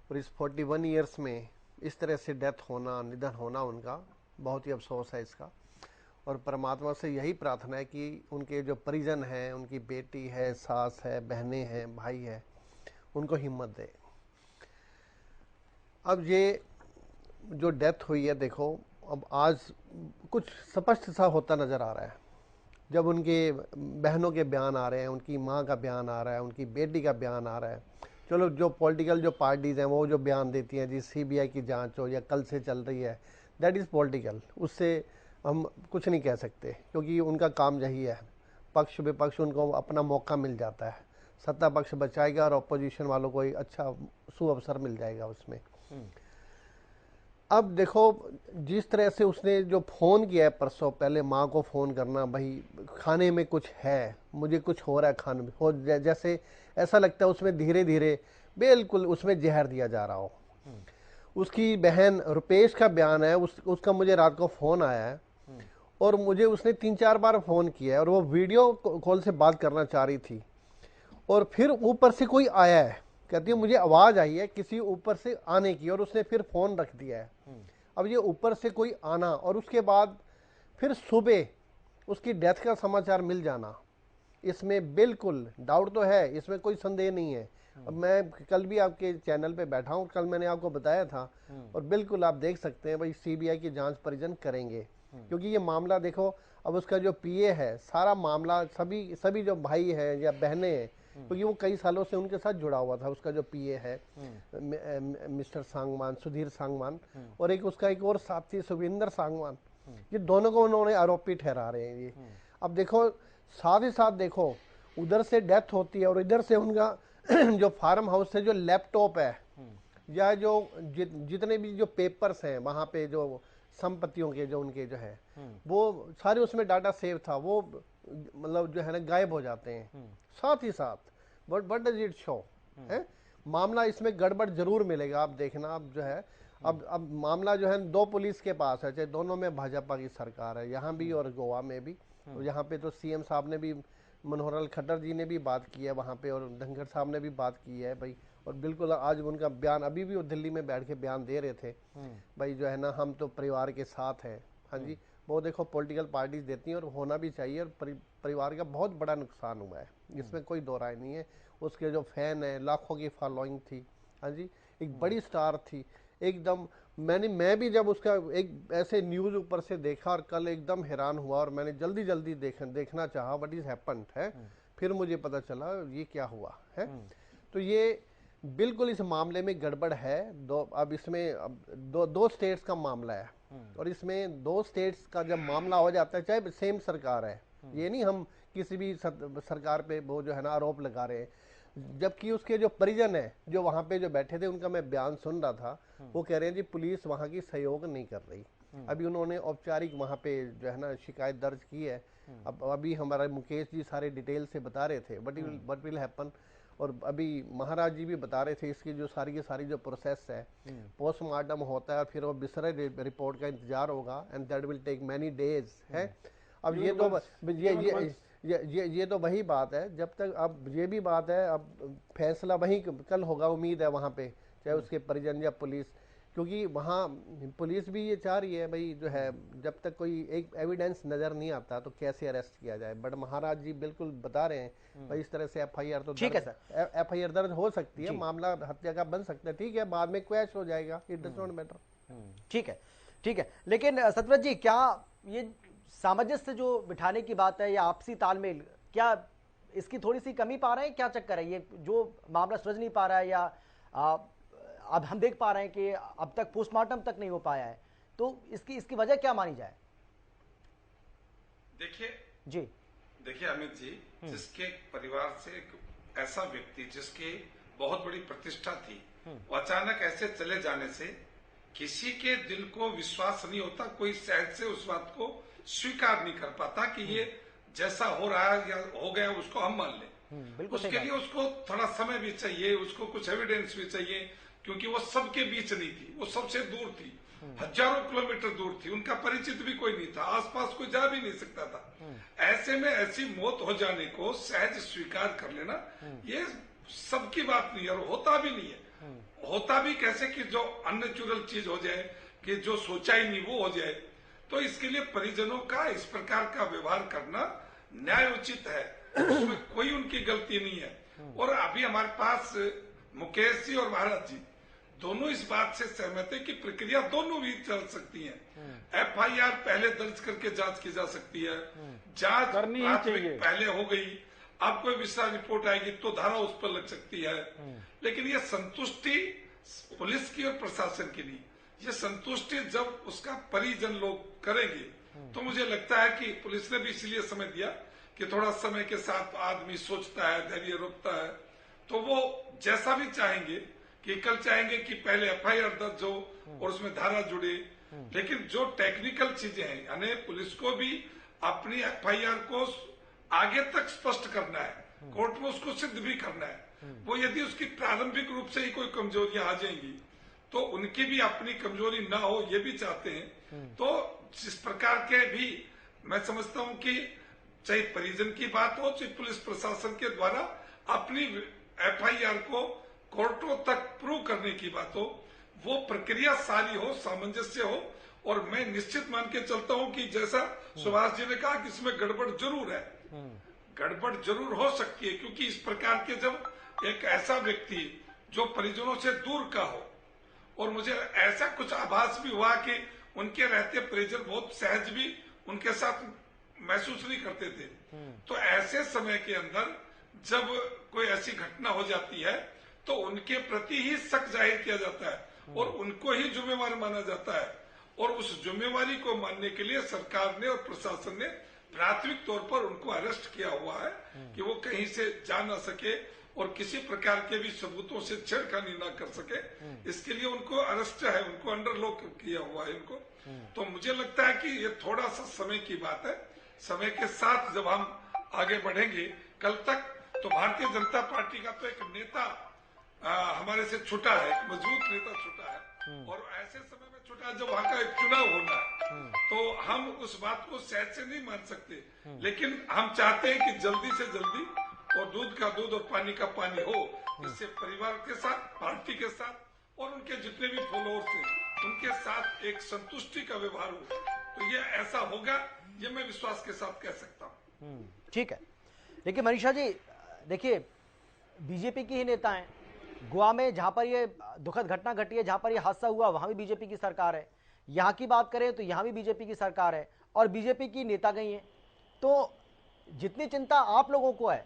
Speaker 10: और इस 41 ईयर्स में इस तरह से डेथ होना, निधन होना उनका बहुत ही अफसोस है इसका। और परमात्मा से यही प्रार्थना है कि उनके जो परिजन हैं, उनकी बेटी है, सास है, बहनें हैं, भाई है, उनको हिम्मत दे। अब ये जो डेथ हुई है, देखो अब आज कुछ स्पष्ट सा होता नज़र आ रहा है। जब उनके बहनों के बयान आ रहे हैं, उनकी माँ का बयान आ रहा है, उनकी बेटी का बयान आ रहा है, चलो जो पॉलिटिकल जो पार्टीज़ हैं वो जो बयान देती हैं जी सीबीआई की जांच हो या कल से चल रही है, दैट इज़ पॉलिटिकल, उससे हम कुछ नहीं कह सकते क्योंकि उनका काम यही है। पक्ष विपक्ष उनको अपना मौका मिल जाता है, सत्ता पक्ष बचाएगा और अपोजिशन वालों को एक अच्छा सुअवसर मिल जाएगा उसमें। अब देखो जिस तरह से उसने जो फ़ोन किया है परसों, पहले माँ को फ़ोन करना, भाई खाने में कुछ है, मुझे कुछ हो रहा है खाने में, हो जैसे ऐसा लगता है उसमें धीरे धीरे बिल्कुल उसमें जहर दिया जा रहा हो। उसकी बहन रुपेश का बयान है, उसका मुझे रात को फ़ोन आया है और मुझे उसने 3-4 बार फ़ोन किया है और वो वीडियो कॉल से बात करना चाह रही थी और फिर ऊपर से कोई आया है, कहती है मुझे आवाज़ आई है किसी ऊपर से आने की और उसने फिर फ़ोन रख दिया है। अब ये ऊपर से कोई आना और उसके बाद फिर सुबह उसकी डेथ का समाचार मिल जाना, इसमें बिल्कुल डाउट तो है, इसमें कोई संदेह नहीं है। अब मैं कल भी आपके चैनल पे बैठा हूँ, कल मैंने आपको बताया था और बिल्कुल आप देख सकते हैं भाई सीबीआई की जांच परिजन करेंगे क्योंकि ये मामला देखो अब उसका जो पीए है, सारा मामला सभी जो भाई हैं या बहनें हैं, क्योंकि वो कई सालों से उनके साथ जुड़ा हुआ था, उसका जो पीए है मिस्टर सांगवान, सुधीर सांगवान, और एक उसका एक और साथी सुविंदर सांगवान, ये दोनों को उन्होंने आरोपी ठहरा रहे हैं ये। अब देखो साथ ही साथ देखो उधर से डेथ होती है और इधर से उनका जो फार्म हाउस से जो लैपटॉप है या जो जितने भी जो पेपर्स हैं वहाँ पे जो संपत्तियों के जो उनके जो है वो सारे उसमें डाटा सेव था, वो मतलब जो है ना गायब हो जाते हैं। साथ ही साथ व्हाट डज इट शो है, मामला इसमें गड़बड़ जरूर मिलेगा। आप देखना अब जो है अब मामला जो है 2 पुलिस के पास है, चाहे दोनों में भाजपा की सरकार है, यहाँ भी और गोवा में भी। तो यहाँ पे तो सीएम साहब ने भी, मनोहर लाल खट्टर जी ने भी बात की है वहाँ पे और धनखड़ साहब ने भी बात की है भाई, और बिल्कुल आज उनका बयान अभी भी वो दिल्ली में बैठ के बयान दे रहे थे भाई जो है ना हम तो परिवार के साथ हैं। हाँ जी, वो देखो पॉलिटिकल पार्टीज देती हैं और होना भी चाहिए, और परिवार का बहुत बड़ा नुकसान हुआ है, इसमें कोई दो राय नहीं है। उसके जो फैन है, लाखों की फॉलोइंग थी, हाँ जी, एक बड़ी स्टार थी एकदम। मैं भी जब उसका एक ऐसे न्यूज़ ऊपर से देखा और कल एकदम हैरान हुआ और मैंने जल्दी देखना चाहा व्हाट इज हैपेंड है, फिर मुझे पता चला ये क्या हुआ है। तो ये बिल्कुल इस मामले में गड़बड़ है। अब इसमें दो स्टेट्स का मामला है और इसमें 2 स्टेट्स का जब मामला हो जाता है, चाहे सेम सरकार है, ये नहीं हम किसी भी सरकार पे वो जो है ना आरोप लगा रहे हैं, जबकि उसके जो परिजन है जो वहाँ पे जो बैठे थे उनका मैं बयान सुन रहा था, वो कह रहे हैं जी पुलिस वहाँ की सहयोग नहीं कर रही। अभी उन्होंने औपचारिक वहाँ पे जो है ना शिकायत दर्ज की है। अब अभी हमारा मुकेश जी सारे डिटेल से बता रहे थे व्हाट विल हैपन, और अभी महाराज जी भी बता रहे थे इसकी जो सारी की सारी जो प्रोसेस है, पोस्टमार्टम होता है और फिर वो बिसरे रिपोर्ट का इंतजार होगा and that will take many days है। अब ये तो वही बात है, जब तक अब ये भी बात है, अब फैसला वही कल होगा उम्मीद है वहाँ पे, चाहे उसके परिजन या पुलिस, क्योंकि वहाँ पुलिस भी ये चाह रही है भाई जो है जब तक कोई एक एविडेंस नजर नहीं आता तो कैसे अरेस्ट किया जाए। बट महाराज जी बिल्कुल बता रहे हैं भाई इस तरह से एफआईआर तो ठीक है सर, एफआईआर दर्ज हो सकती है, मामला हत्या का बन सकता है, ठीक है, बाद में क्वैश हो जाएगा, इट डज नॉट मैटर।
Speaker 1: ठीक है। लेकिन सतव्रत जी, क्या ये सामंजस्य जो बिठाने की बात है या आपसी तालमेल, क्या इसकी थोड़ी सी कमी पा रहे हैं, क्या चक्कर है, ये जो मामला सुलझ नहीं पा रहा है, या अब हम देख पा रहे हैं कि अब तक पोस्टमार्टम तक नहीं हो पाया है, तो इसकी वजह क्या मानी जाए?
Speaker 6: देखिए अमित जी, जिसके परिवार से एक ऐसा व्यक्ति जिसकी बहुत बड़ी प्रतिष्ठा थी, वो अचानक ऐसे चले जाने से किसी के दिल को विश्वास नहीं होता, कोई सहज से उस बात को स्वीकार नहीं कर पाता कि ये जैसा हो रहा है या हो गया उसको हम मान लें। उसके लिए उसको थोड़ा समय भी चाहिए, उसको कुछ एविडेंस भी चाहिए, क्योंकि वो सबके बीच नहीं थी, वो सबसे दूर थी, हजारों किलोमीटर दूर थी, उनका परिचित भी कोई नहीं था, आसपास कोई जा भी नहीं सकता था। ऐसे में ऐसी मौत हो जाने को सहज स्वीकार कर लेना ये सबकी बात नहीं है और होता भी नहीं है। होता भी कैसे कि जो अननेचुरल चीज हो जाए, कि जो सोचा ही नहीं वो हो जाए। तो इसके लिए परिजनों का इस प्रकार का व्यवहार करना न्याय उचित है, उसमें कोई उनकी गलती नहीं है। और अभी हमारे पास मुकेश जी और महाराज जी दोनों इस बात से सहमत है कि प्रक्रिया दोनों भी चल सकती है। FIR पहले दर्ज करके जांच की जा सकती है, जांच प्राथमिक पहले हो गई, अब कोई विस्तार रिपोर्ट आएगी तो धारा उस पर लग सकती है। लेकिन ये संतुष्टि पुलिस की और प्रशासन की नहीं, ये संतुष्टि जब उसका परिजन लोग करेंगे तो मुझे लगता है कि पुलिस ने भी इसलिए समय दिया कि थोड़ा समय के साथ आदमी सोचता है, धैर्य रखता है, तो वो जैसा भी चाहेंगे कि कल चाहेंगे कि पहले FIR दर्ज हो और उसमें धारा जुड़े। लेकिन जो टेक्निकल चीजें हैं, यानी पुलिस को भी अपनी FIR को आगे तक स्पष्ट करना है, कोर्ट में उसको सिद्ध भी करना है। वो यदि उसकी प्रारंभिक रूप से ही कोई कमजोरियां आ जाएंगी तो उनकी भी अपनी कमजोरी ना हो, ये भी चाहते हैं। तो जिस प्रकार के भी मैं समझता हूं कि चाहे परिजन की बात हो चाहे पुलिस प्रशासन के द्वारा अपनी FIR को कोर्टों तक प्रूव करने की बात हो, वो प्रक्रिया सारी हो, सामंजस्य हो। और मैं निश्चित मान के चलता हूं कि जैसा सुभाष जी ने कहा कि इसमें गड़बड़ जरूर है, गड़बड़ जरूर हो सकती है, क्योंकि इस प्रकार के जब एक ऐसा व्यक्ति जो परिजनों से दूर का हो, और मुझे ऐसा कुछ आभास भी हुआ कि उनके रहते परिजन बहुत सहज भी उनके साथ महसूस नहीं करते थे। तो ऐसे समय के अंदर जब कोई ऐसी घटना हो जाती है तो उनके प्रति ही शक जाहिर किया जाता है और उनको ही जिम्मेवार माना जाता है। और उस जिम्मेवारी को मानने के लिए सरकार ने और प्रशासन ने प्राथमिक तौर पर उनको अरेस्ट किया हुआ है कि वो कहीं से जा ना सके और किसी प्रकार के भी सबूतों से छेड़खानी ना कर सके। इसके लिए उनको अरेस्ट है, उनको अंडर लॉक किया हुआ है इनको। तो मुझे लगता है कि ये थोड़ा सा समय की बात है। समय के साथ जब हम आगे बढ़ेंगे कल तक, तो भारतीय जनता पार्टी का तो एक नेता हमारे से छुटा है, एक मजबूत नेता छुटा है, और ऐसे समय में छुटा जब वहां का एक चुनाव होना है तो हम उस बात को सहज से नहीं मान सकते। लेकिन हम चाहते हैं कि जल्दी से जल्दी और दूध का दूध और पानी का पानी हो, जिससे परिवार के साथ, पार्टी के साथ और उनके जितने भी फॉलोअर्स हैं उनके साथ एक संतुष्टि का व्यवहार हो। तो ये ऐसा होगा, ये मैं विश्वास के साथ कह सकता हूँ।
Speaker 1: ठीक है। देखिए मनीषा जी, देखिए बीजेपी की ही नेता हैं। गोवा में जहां पर ये दुखद घटना घटी है, जहां पर ये हादसा हुआ, वहां भी बीजेपी की सरकार है। यहाँ की बात करें तो यहाँ भी बीजेपी की सरकार है और बीजेपी की नेता गई हैं। तो जितनी चिंता आप लोगों को है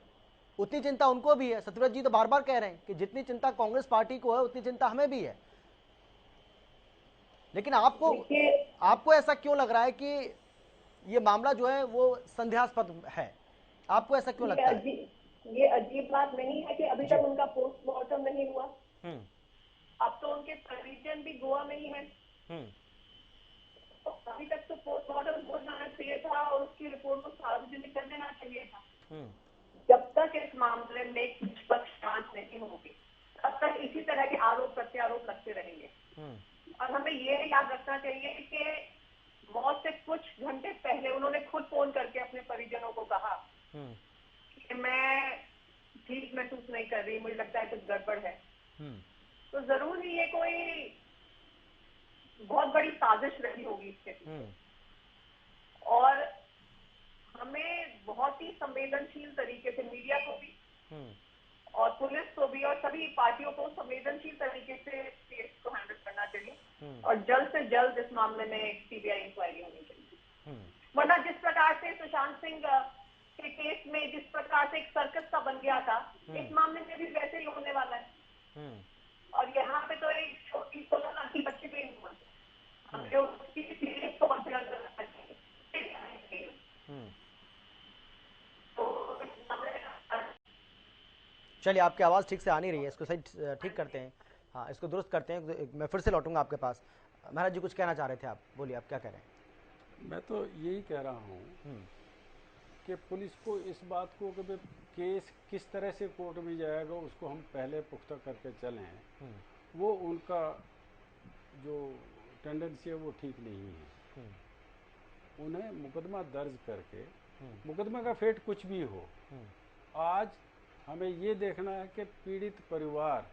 Speaker 1: उतनी चिंता उनको भी है। सत्यव्रत जी तो बार बार कह रहे हैं कि जितनी चिंता कांग्रेस पार्टी को है उतनी चिंता हमें भी है। लेकिन आपको ऐसा क्यों लग रहा है कि ये मामला जो है वो संदेहास्पद है? आपको ऐसा क्यों लगता है?
Speaker 7: ये अजीब बात नहीं है कि अभी तक उनका पोस्टमार्टम नहीं हुआ। अब तो उनके परिजन भी गोवा में ही हैं। तो अभी तक तो पोस्टमार्टम हो जाना चाहिए था और उसकी रिपोर्ट को सार्वजनिक कर देना चाहिए था। जब तक इस मामले में निष्पक्ष जांच नहीं होगी तब तक इसी तरह के आरोप प्रत्यारोप लगते रहेंगे। और हमें ये याद रखना चाहिए कि मौत से कुछ घंटे पहले उन्होंने खुद फोन करके अपने परिजनों को कहा कि मैं ठीक महसूस नहीं कर रही, मुझे लगता है कुछ गड़बड़ है। तो जरूर ही ये कोई बहुत बड़ी साजिश रही होगी इसके पीछे। और हमें बहुत ही संवेदनशील तरीके से मीडिया को भी और पुलिस को भी और सभी पार्टियों को संवेदनशील तरीके से केस को हैंडल करना चाहिए और जल्द से जल्द इस मामले में एक CBI इंक्वायरी होनी चाहिए। वरना जिस प्रकार से सुशांत सिंह के केस में जिस प्रकार से एक सर्कस सा बन गया था, इस मामले में भी वैसे ही होने वाला है। और यहाँ पे तो एक छोटी 16 साल की बच्ची भी हुआ, हमें उसकी सीरीज को कंसिडर करना चाहिए।
Speaker 1: चलिए, आपकी आवाज़ ठीक से आ नहीं रही है, इसको सही ठीक करते हैं। हाँ, इसको दुरुस्त करते हैं। मैं फिर से लौटूंगा आपके पास। महाराज जी कुछ कहना चाह रहे थे आप, बोलिए, आप क्या कह रहे हैं?
Speaker 8: मैं तो यही कह रहा हूँ कि पुलिस को इस बात को कि केस किस तरह से कोर्ट में जाएगा उसको हम पहले पुख्ता करके चलें, वो उनका जो टेंडेंसी है वो ठीक नहीं है। उन्हें मुकदमा दर्ज करके, मुकदमे का फेट कुछ भी हो, आज हमें ये देखना है कि पीड़ित परिवार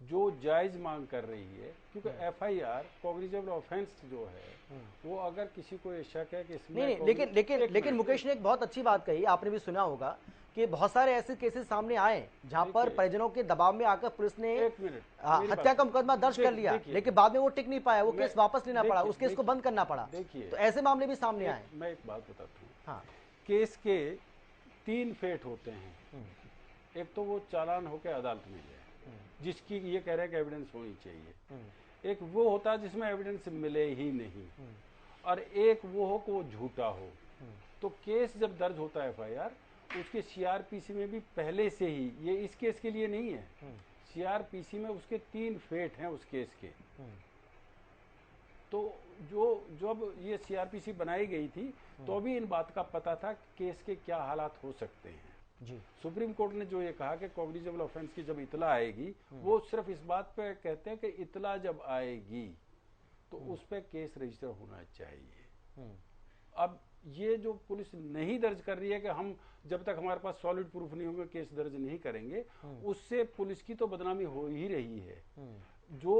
Speaker 8: जो जायज मांग कर रही है, क्योंकि एफआईआर कॉग्निजेबल ऑफेंस जो है वो अगर किसी को ये शक है कि इसमें
Speaker 1: नहीं, लेकिन मुकेश ने एक बहुत अच्छी बात कही, आपने भी सुना होगा कि बहुत सारे ऐसे केसेस सामने आए जहां पर परिजनों के दबाव में आकर पुलिस ने हत्या का मुकदमा दर्ज कर लिया, लेकिन बाद में वो टिक नहीं पाया, वो केस वापस लेना पड़ा, उस केस को बंद करना पड़ा। तो ऐसे मामले भी सामने आए।
Speaker 8: मैं एक बात बताता हूँ।
Speaker 1: हाँ, केस
Speaker 8: के 3 फेट होते हैं। एक तो वो चालान होकर अदालत में जाए, जिसकी ये कह रहे हैं कि एविडेंस होनी चाहिए। एक वो होता है जिसमें एविडेंस मिले ही नहीं, और एक वो हो कि वो झूठा हो। तो केस जब दर्ज होता है एफआईआर, उसके सीआरपीसी में भी पहले से ही, ये इस केस के लिए नहीं है, सीआरपीसी में उसके 3 फेट हैं उस केस के। तो जब ये सीआरपीसी बनाई गई थी तो भी इन बात का पता था केस के क्या हालात हो सकते हैं जी। सुप्रीम कोर्ट ने जो ये कहा कि कॉग्निजेबल ऑफेंस की जब इतला आएगी, वो सिर्फ इस बात पे कहते हैं कि इतला जब आएगी तो उस पे केस रजिस्टर होना चाहिए। अब ये जो पुलिस नहीं दर्ज कर रही है कि हम जब तक हमारे पास सॉलिड प्रूफ नहीं होगा केस दर्ज नहीं करेंगे, उससे पुलिस की तो बदनामी हो ही रही है। जो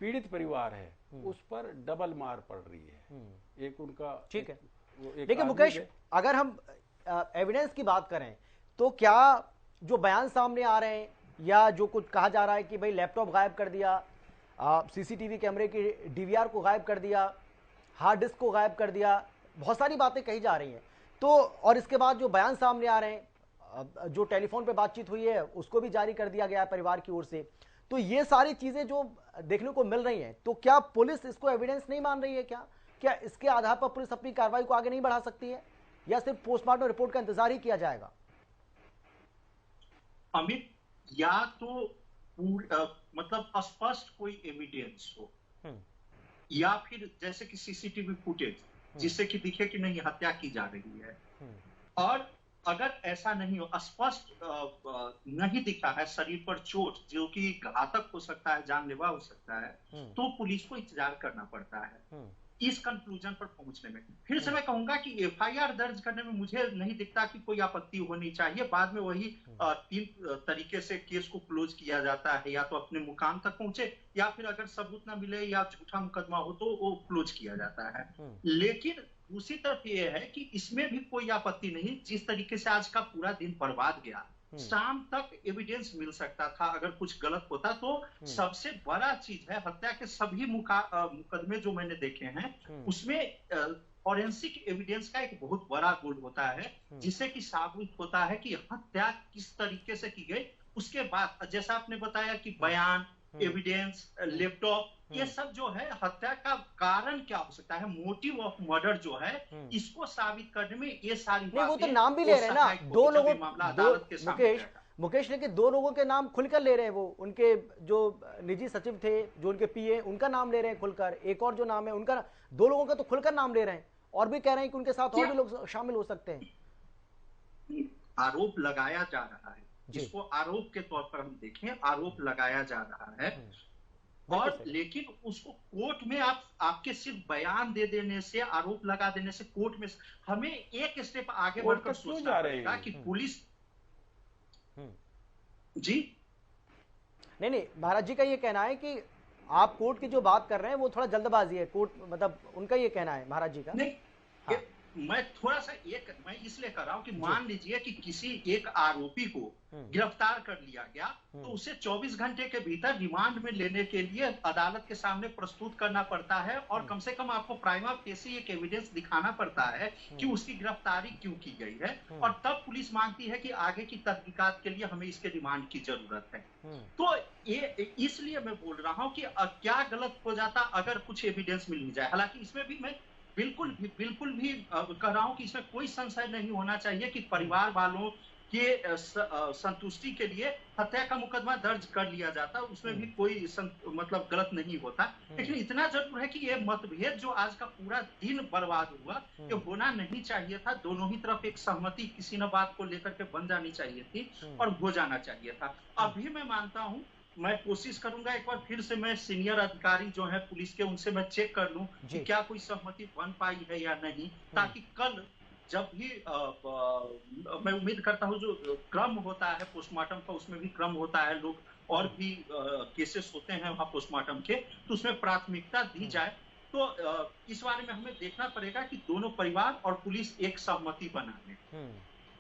Speaker 8: पीड़ित परिवार है उस पर डबल मार पड़ रही है। एक उनका
Speaker 1: ठीक है, लेकिन मुकेश अगर हम एविडेंस की बात करें तो क्या जो बयान सामने आ रहे हैं या जो कुछ कहा जा रहा है कि भाई लैपटॉप गायब कर दिया, सीसीटीवी कैमरे की डीवीआर को गायब कर दिया, हार्ड डिस्क को गायब कर दिया, बहुत सारी बातें कही जा रही हैं, तो और इसके बाद जो बयान सामने आ रहे हैं, जो टेलीफोन पे बातचीत हुई है उसको भी जारी कर दिया गया है परिवार की ओर से, तो ये सारी चीजें जो देखने को मिल रही हैं, तो क्या पुलिस इसको एविडेंस नहीं मान रही है? क्या इसके आधार पर पुलिस अपनी कार्रवाई को आगे नहीं बढ़ा सकती है, या सिर्फ पोस्टमार्टम रिपोर्ट का इंतजार ही किया जाएगा?
Speaker 9: अमित, या तो मतलब स्पष्ट कोई एविडेंस हो, या फिर जैसे कि सीसीटीवी फुटेज जिससे कि दिखे कि नहीं हत्या की जा रही है, और अगर ऐसा नहीं हो, स्पष्ट नहीं दिखा है शरीर पर चोट जो कि घातक हो सकता है, जानलेवा हो सकता है, तो पुलिस को इंतजार करना पड़ता है इस कंक्लूजन पर पहुंचने में। फिर से मैं कहूंगा कि एफआईआर दर्ज करने में मुझे नहीं दिखता कि कोई आपत्ति होनी चाहिए। बाद में वही 3 तरीके से केस को क्लोज किया जाता है, या तो अपने मुकाम तक पहुंचे, या फिर अगर सबूत ना मिले या झूठा मुकदमा हो तो वो क्लोज किया जाता है। लेकिन दूसरी तरफ ये है कि इसमें भी कोई आपत्ति नहीं, जिस तरीके से आज का पूरा दिन बर्बाद गया, शाम तक एविडेंस मिल सकता था अगर कुछ गलत होता तो। सबसे बड़ा चीज है, हत्या के सभी मुकदमे जो मैंने देखे हैं उसमें फॉरेंसिक एविडेंस का एक बहुत बड़ा रोल होता है, जिससे कि साबित होता है कि हत्या किस तरीके से की गई। उसके बाद जैसा आपने बताया कि बयान, एविडेंस, लैपटॉप, ये सब जो है हत्या का कारण क्या हो सकता है, मोटिव ऑफ मर्डर जो है, इसको साबित करने में ये सारी बातें,
Speaker 1: वो तो नाम भी ले रहे हैं ना, 2 लोगों, मुकेश लेकिन 2 लोगों के नाम खुलकर ले रहे हैं, वो उनके जो निजी सचिव थे, जो उनके पीए, उनका नाम ले रहे हैं खुलकर, एक और जो नाम है उनका, 2 लोगों का तो खुलकर नाम ले रहे हैं, और भी कह रहे हैं कि उनके साथ और भी लोग शामिल हो सकते हैं।
Speaker 9: आरोप लगाया जा रहा है, जिसको आरोप के तौर पर हम देखें, आरोप लगाया जा रहा है, और लेकिन उसको कोर्ट में आपके सिर्फ बयान दे देने से, आरोप लगा देने से कोर्ट में हमें एक स्टेप आगे बढ़कर सोचना पड़ेगा कि पुलिस जी
Speaker 1: नहीं, महाराज जी का ये कहना है कि आप कोर्ट की जो बात कर रहे हैं वो थोड़ा जल्दबाजी है, कोर्ट मतलब उनका ये कहना है महाराज जी का।
Speaker 9: नहीं, हाँ। मैं थोड़ा सा मैं इसलिए कर रहा हूं कि मान लीजिए कि किसी एक आरोपी को गिरफ्तार कर लिया गया, तो उसे 24 घंटे के भीतर रिमांड में लेने के लिए अदालत के सामने प्रस्तुत करना पड़ता है, और कम से कम आपको प्राइमा फेसी एक एविडेंस दिखाना पड़ता है कि उसकी गिरफ्तारी क्यों की गई है, और तब पुलिस मांगती है कि आगे की तहकीकात के लिए हमें इसके रिमांड की जरूरत है। तो ये इसलिए मैं बोल रहा हूँ कि क्या गलत हो जाता अगर कुछ एविडेंस मिल जाए। हालांकि इसमें भी मैं बिल्कुल भी कह रहा हूं कि इसमें कोई संशय नहीं होना चाहिए कि परिवार वालों के संतुष्टि के लिए हत्या का मुकदमा दर्ज कर लिया जाता, उसमें भी कोई मतलब गलत नहीं होता। लेकिन इतना जरूर है कि ये मतभेद जो आज का पूरा दिन बर्बाद हुआ, ये होना नहीं चाहिए था। दोनों ही तरफ एक सहमति किसी न बात को लेकर के बन जानी चाहिए थी और हो जाना चाहिए था। अभी मैं मानता हूं, मैं कोशिश करूंगा एक बार फिर से, मैं सीनियर अधिकारी जो है पुलिस के, उनसे मैं चेक कर लूं कि क्या कोई सहमति बन पाई है या नहीं, ताकि कल जब भी मैं उम्मीद करता हूं जो क्रम होता है पोस्टमार्टम का, उसमें भी क्रम होता है, लोग और भी केसेस होते हैं वहां पोस्टमार्टम के, तो उसमें प्राथमिकता दी जाए। तो इस बारे में हमें देखना पड़ेगा कि दोनों परिवार और पुलिस एक सहमति बना लें।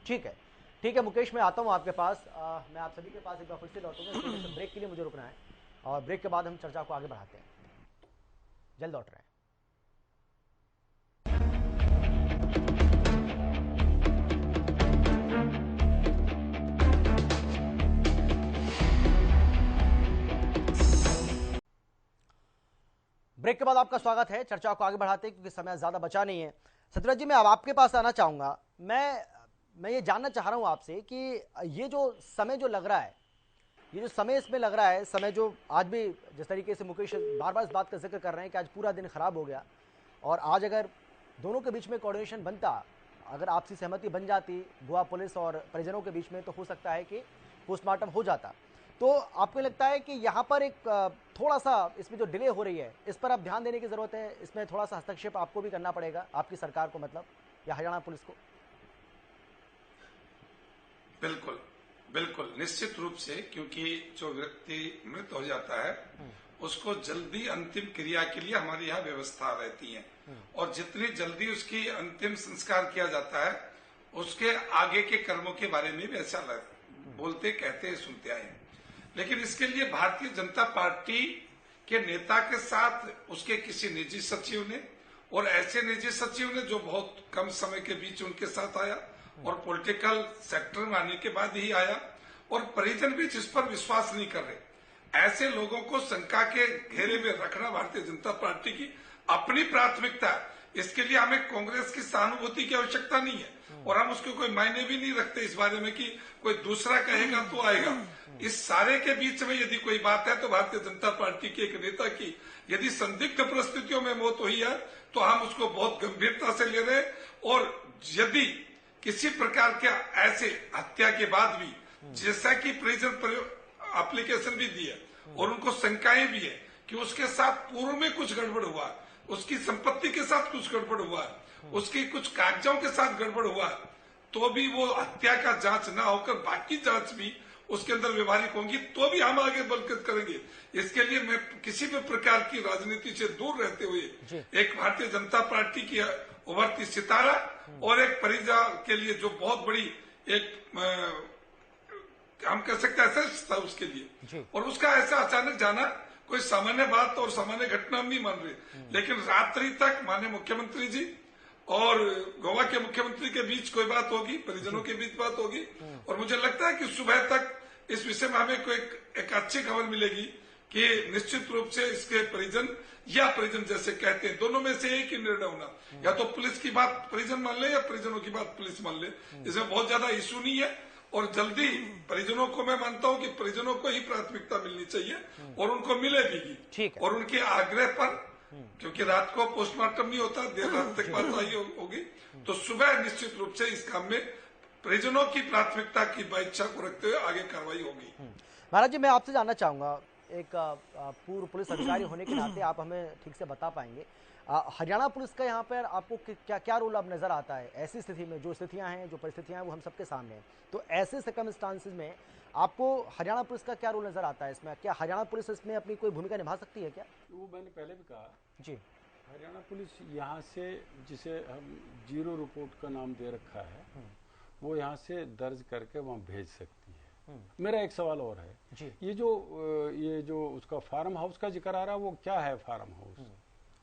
Speaker 1: ठीक है मुकेश, मैं आता हूं आपके पास। मैं आप सभी के पास एक बार फिर से लौटूंगा। ब्रेक के लिए मुझे रुकना है और ब्रेक के बाद हम चर्चा को आगे बढ़ाते हैं। जल्द लौट रहे हैं। ब्रेक के बाद आपका स्वागत है। चर्चा को आगे बढ़ाते हैं क्योंकि समय ज्यादा बचा नहीं है। सत्यव्रत जी, मैं अब आपके पास आना चाहूंगा। मैं ये जानना चाह रहा हूं आपसे कि ये जो समय जो लग रहा है, ये जो समय इसमें लग रहा है, समय जो आज भी जिस तरीके से मुकेश बार बार इस बात का जिक्र कर रहे हैं कि आज पूरा दिन खराब हो गया, और आज अगर दोनों के बीच में कोऑर्डिनेशन बनता, अगर आपसी सहमति बन जाती गोवा पुलिस और परिजनों के बीच में, तो हो सकता है कि पोस्टमार्टम हो जाता। तो आपको लगता है कि यहाँ पर एक थोड़ा सा इसमें जो डिले हो रही है, इस पर आप ध्यान देने की जरूरत है, इसमें थोड़ा सा हस्तक्षेप आपको भी करना पड़ेगा, आपकी सरकार को मतलब, या हरियाणा पुलिस को?
Speaker 6: बिल्कुल बिल्कुल, निश्चित रूप से, क्योंकि जो व्यक्ति मृत हो जाता है उसको जल्दी अंतिम क्रिया के लिए हमारी यहाँ व्यवस्था रहती है, और जितनी जल्दी उसकी अंतिम संस्कार किया जाता है उसके आगे के कर्मों के बारे में भी ऐसा बोलते कहते सुनते आए। लेकिन इसके लिए भारतीय जनता पार्टी के नेता के साथ उसके किसी निजी सचिव ने, और ऐसे निजी सचिव ने जो बहुत कम समय के बीच उनके साथ आया और पॉलिटिकल सेक्टर में आने के बाद ही आया, और परिजन भी जिस पर विश्वास नहीं कर रहे, ऐसे लोगों को शंका के घेरे में रखना भारतीय जनता पार्टी की अपनी प्राथमिकता है। इसके लिए हमें कांग्रेस की सहानुभूति की आवश्यकता नहीं है, और हम उसके कोई मायने भी नहीं रखते इस बारे में कि कोई दूसरा कहेगा तो आएगा। इस सारे के बीच में यदि कोई बात है तो भारतीय जनता पार्टी के एक नेता की यदि संदिग्ध परिस्थितियों में मौत हुई है तो हम उसको बहुत गंभीरता से ले रहे हैं, और यदि किसी प्रकार के ऐसे हत्या के बाद भी, जैसा कि परिजन एप्लीकेशन भी दी है और उनको शंकाएं भी है कि उसके साथ पूर्व में कुछ गड़बड़ हुआ, उसकी संपत्ति के साथ कुछ गड़बड़ हुआ, उसकी कुछ कागजों के साथ गड़बड़ हुआ, तो भी वो हत्या का जांच ना होकर बाकी जांच भी उसके अंदर व्यवहारिक होंगी, तो भी हम आगे बलकत करेंगे। इसके लिए मैं किसी भी प्रकार की राजनीति से दूर रहते हुए एक भारतीय जनता पार्टी की उभरती सितारा और एक परिजन के लिए जो बहुत बड़ी एक हम कह सकते हैं ऐसा था उसके लिए, और उसका ऐसा अचानक जाना कोई सामान्य बात और सामान्य घटना हम नहीं मान रहे। लेकिन रात्रि तक माननीय मुख्यमंत्री जी और गोवा के मुख्यमंत्री के बीच कोई बात होगी, परिजनों के बीच बात होगी, और मुझे लगता है कि सुबह तक इस विषय में हमें कोई एक अच्छी खबर मिलेगी कि निश्चित रूप से इसके परिजन या परिजन जैसे कहते हैं, दोनों में से एक ही निर्णय होना, या तो पुलिस की बात परिजन मान ले या परिजनों की बात पुलिस मान ले। इसमें बहुत ज्यादा इशू नहीं है, और जल्दी परिजनों को मैं मानता हूं कि परिजनों को ही प्राथमिकता मिलनी चाहिए और उनको मिलेगी भी, और उनके आग्रह पर, क्योंकि रात को पोस्टमार्टम नहीं होता, देर रात तक बात आई होगी, तो सुबह निश्चित रूप से इस काम में परिजनों की प्राथमिकता की इच्छा को रखते हुए आगे कार्रवाई होगी।
Speaker 1: महाराज जी, मैं आपसे जानना चाहूंगा, एक पूर्व पुलिस अधिकारी होने के नाते आप हमें ठीक से बता पाएंगे, हरियाणा पुलिस का यहाँ पर आपको क्या क्या रोल अब नजर आता है ऐसी स्थिति में? जो स्थितियां हैं, जो परिस्थितियां हैं, वो हम सबके सामने हैं, तो ऐसे सर्कमस्टांसेस में आपको हरियाणा पुलिस का क्या रोल नजर आता है इसमें? क्या हरियाणा पुलिस इसमें अपनी कोई भूमिका निभा सकती है क्या?
Speaker 8: वो मैंने पहले भी कहा
Speaker 1: जी,
Speaker 8: हरियाणा पुलिस यहाँ से, जिसे हम जीरो रिपोर्ट का नाम दे रखा है, वो यहाँ से दर्ज करके वहाँ भेज सकती है। मेरा एक सवाल और है जी, ये जो उसका फार्म हाउस का जिक्र आ रहा है, वो क्या है फार्म हाउस?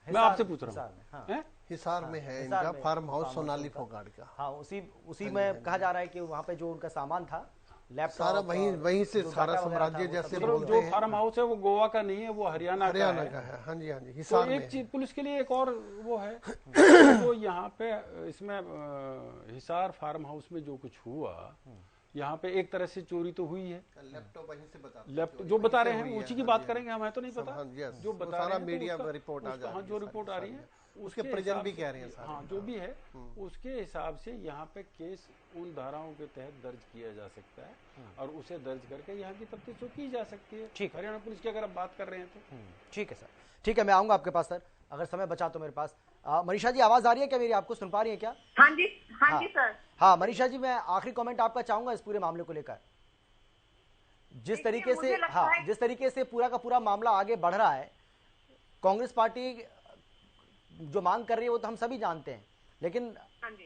Speaker 8: मैं आपसे पूछ रहा हूँ।
Speaker 10: हिसार में है इनका फार्म हाउस, सोनाली फोगाट का।
Speaker 1: हाँ, उसी में कहा जा रहा है कि वहाँ पे जो उनका सामान था, लैपटॉप,
Speaker 10: सारा वहीं से सारा साम्राज्य जैसे बोलते हैं।
Speaker 8: जो फार्म हाउस है वो गोवा का नहीं है, वो हरियाणा का है।
Speaker 10: हाँ जी, हाँ जी, हिसार में।
Speaker 8: एक चीज पुलिस के लिए एक और वो है, तो यहाँ पे इसमें हिसार फार्म हाउस में जो कुछ हुआ, यहाँ पे एक तरह से चोरी तो हुई है।
Speaker 10: लैपटॉप वहीं से
Speaker 8: लैपटॉप जो बता रहे हैं उसी की बात करेंगे, हमें तो नहीं पता।
Speaker 10: जो बता रहे हैं मीडिया में रिपोर्ट आ
Speaker 8: हाँ, जो रिपोर्ट आ रही है
Speaker 10: उसके परिजन भी कह रहे हैं,
Speaker 8: हाँ, जो भी है उसके हिसाब से यहाँ पे केस उन धाराओं के तहत दर्ज किया जा सकता है और उसे दर्ज करके यहाँ की तफ्तीश की जा सकती है।
Speaker 1: ठीक,
Speaker 8: हरियाणा पुलिस की अगर आप बात कर रहे हैं तो
Speaker 1: ठीक है सर, ठीक है, मैं आऊंगा आपके पास सर, अगर समय बचा तो मेरे पास। मनीषा जी, आवाज आ रही है क्या मेरी? आपको सुन पा रही है क्या?
Speaker 7: हाँ जी, हाँ जी सर।
Speaker 1: हाँ मनीषा जी, मैं आखिरी कमेंट आपका चाहूंगा इस पूरे मामले को लेकर। जिस तरीके से, हाँ, जिस तरीके से पूरा का पूरा मामला आगे बढ़ रहा है, कांग्रेस पार्टी जो मांग कर रही है वो तो हम सभी जानते हैं, लेकिन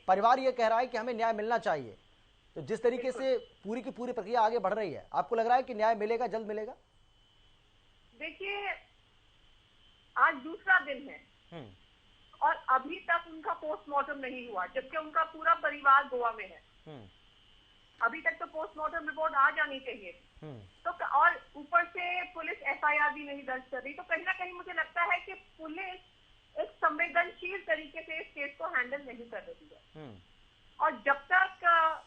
Speaker 1: परिवार ये कह रहा है कि हमें न्याय मिलना चाहिए। तो जिस तरीके से पूरी की पूरी प्रक्रिया आगे बढ़ रही है, आपको लग रहा है कि न्याय मिलेगा, जल्द मिलेगा?
Speaker 7: देखिए, आज दूसरा दिन है और अभी तक उनका पोस्टमार्टम नहीं हुआ, जबकि उनका पूरा परिवार गोवा में है। अभी तक तो पोस्टमार्टम रिपोर्ट आ जानी चाहिए। तो और ऊपर से पुलिस एफआईआर भी नहीं दर्ज कर रही, तो कहीं ना कहीं मुझे लगता है कि पुलिस एक संवेदनशील तरीके से इस केस को हैंडल नहीं कर रही है। और जब तक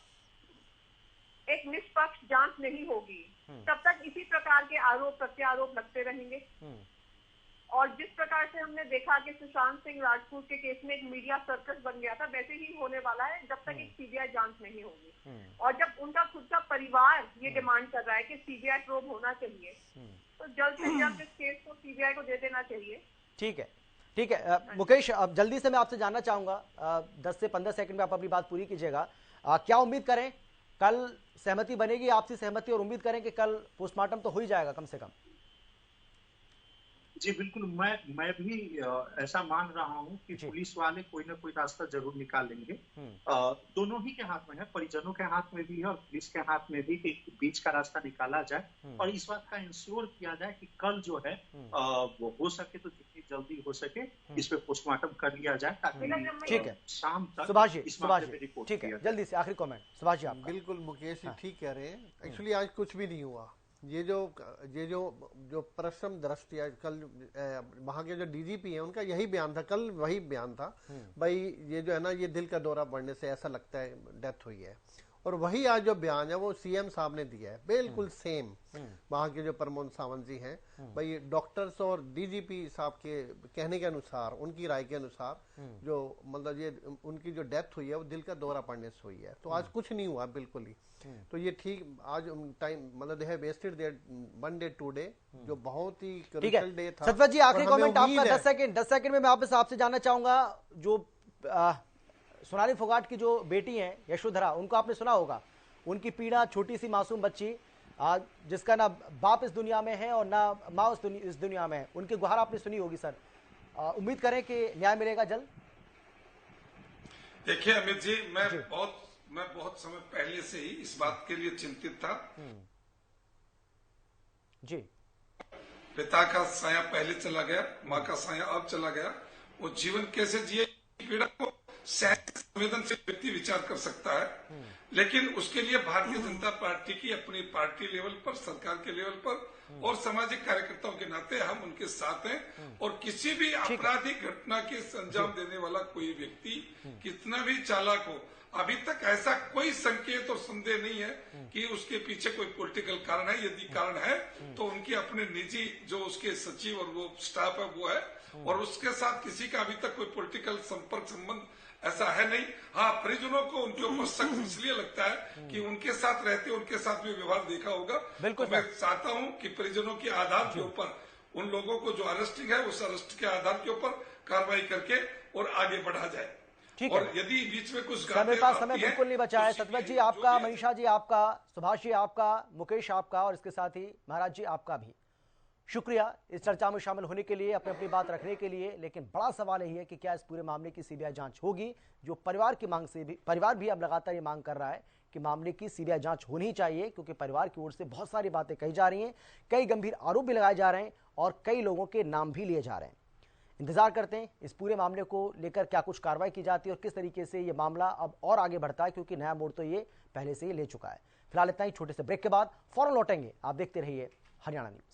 Speaker 7: एक निष्पक्ष जांच नहीं होगी, तब तक इसी प्रकार के आरोप प्रत्यारोप लगते रहेंगे। और जिस प्रकार से हमने देखा कि सुशांत सिंह राजपूत के केस में एक मीडिया सर्कस बन गया था, वैसे ही होने वाला है जब तक एक सीबीआई जांच नहीं होगी। और जब उनका खुद का परिवार ये डिमांड कर रहा है कि सीबीआई प्रोब होना चाहिए, तो जल्द से जल्द इस केस को सीबीआई को दे देना चाहिए।
Speaker 1: ठीक है, ठीक है। मुकेश, अब जल्दी से मैं आपसे जानना चाहूंगा, 10 से 15 सेकंड में आप अपनी बात पूरी कीजिएगा। क्या उम्मीद करें, कल सहमति बनेगी, आपसी सहमति, और उम्मीद करें कि कल पोस्टमार्टम तो हो ही जाएगा कम से कम?
Speaker 9: जी बिल्कुल, मैं भी ऐसा मान रहा हूं कि पुलिस वाले कोई ना कोई रास्ता जरूर निकालेंगे। दोनों ही के हाथ में है, परिजनों के हाथ में भी है और पुलिस के हाथ में भी, कि बीच का रास्ता निकाला जाए और इस बात का इंश्योर किया जाए कि कल जो है वो हो सके तो जितनी जल्दी हो सके इस पे पोस्टमार्टम कर लिया जाए, ताकि
Speaker 1: ठीक है
Speaker 9: शाम तक
Speaker 1: सुभाष जी,
Speaker 9: रिपोर्ट।
Speaker 1: ठीक है, जल्दी से आखिरी कमेंट सुभाष जी आप।
Speaker 10: बिल्कुल मुकेश जी ठीक कह रहे हैं। एक्चुअली आज कुछ भी नहीं हुआ। ये जो प्रश्न दृष्टि, कल वहाँ के जो डीजीपी हैं उनका यही बयान था, कल वही बयान था, भाई ये जो है ना, ये दिल का दौरा पड़ने से ऐसा लगता है डेथ हुई है। और वही आज जो बयान है वो सीएम साहब ने दिया है, बिल्कुल सेम। वहाँ के जो प्रमोद सावंत जी हैं, भाई डॉक्टर्स और डीजीपी साहब के कहने के अनुसार, उनकी राय के अनुसार, जो मतलब ये उनकी जो डेथ हुई है वो दिल का दौरा पड़ने से हुई है। तो आज कुछ नहीं हुआ बिल्कुल ही। तो ये ठीक, आज टाइम मतलब they have wasted their 1 day 2 day, जो बहुत ही क्रूशियल डे था।
Speaker 1: सतपाल जी, आखिरी कमेंट आपका, 10 सेकंड में मैं आपसे जानना चाहूंगा, जो सोनाली फोगाट की जो बेटी है यशोधरा, उनको आपने सुना होगा, उनकी पीड़ा, छोटी सी मासूम बच्ची जिसका ना बाप इस दुनिया में है और ना माँ इस दुनिया में है, उनकी गुहार आपने सुनी होगी सर। उम्मीद करें कि न्याय मिलेगा जल्द।
Speaker 6: देखिए अमित जी, मैं बहुत समय पहले से ही इस बात के लिए चिंतित था।
Speaker 1: जी,
Speaker 6: पिता का साया पहले चला गया, माँ का साया अब चला गया। वो जीवन कैसे जिए, पीड़ा को संवेदनशील व्यक्ति विचार कर सकता है, लेकिन उसके लिए भारतीय जनता पार्टी की अपनी पार्टी लेवल पर, सरकार के लेवल पर और सामाजिक कार्यकर्ताओं के नाते हम उनके साथ हैं। और किसी भी आपराधिक घटना के अंजाम देने वाला कोई व्यक्ति कितना भी चालाक हो, अभी तक ऐसा कोई संकेत और संदेह नहीं है कि उसके पीछे कोई पॉलिटिकल कारण है। यदि कारण है तो उनकी अपने निजी जो उसके सचिव और वो स्टाफ है वो है, और उसके साथ किसी का अभी तक कोई पॉलिटिकल संपर्क संबंध ऐसा है नहीं। हाँ, परिजनों को उनके ऊपर शक इसलिए लगता है कि उनके साथ रहते उनके साथ भी व्यवहार देखा होगा। तो मैं चाहता हूं कि परिजनों के आधार के ऊपर उन लोगों को जो अरेस्टिंग है उस अरेस्ट के आधार के ऊपर कार्रवाई करके और आगे बढ़ा जाए। और यदि बीच में कुछ
Speaker 1: समय बिल्कुल नहीं बचा है। सतपाल जी आपका, मनीषा जी आपका, सुभाष जी आपका, मुकेश आपका, और इसके साथ ही महाराज जी आपका भी शुक्रिया इस चर्चा में शामिल होने के लिए, अपनी बात रखने के लिए। लेकिन बड़ा सवाल यही है कि क्या इस पूरे मामले की सीबीआई जांच होगी, जो परिवार की मांग से भी, परिवार भी अब लगातार ये मांग कर रहा है कि मामले की सीबीआई जांच होनी चाहिए, क्योंकि परिवार की ओर से बहुत सारी बातें कही जा रही हैं, कई गंभीर आरोप भी लगाए जा रहे हैं और कई लोगों के नाम भी लिए जा रहे हैं। इंतजार करते हैं इस पूरे मामले को लेकर क्या कुछ कार्रवाई की जाती है और किस तरीके से ये मामला अब और आगे बढ़ता है, क्योंकि नया मोड़ तो ये पहले से ही ले चुका है। फिलहाल इतना ही, छोटे से ब्रेक के बाद फौरन लौटेंगे। आप देखते रहिए हरियाणा न्यूज।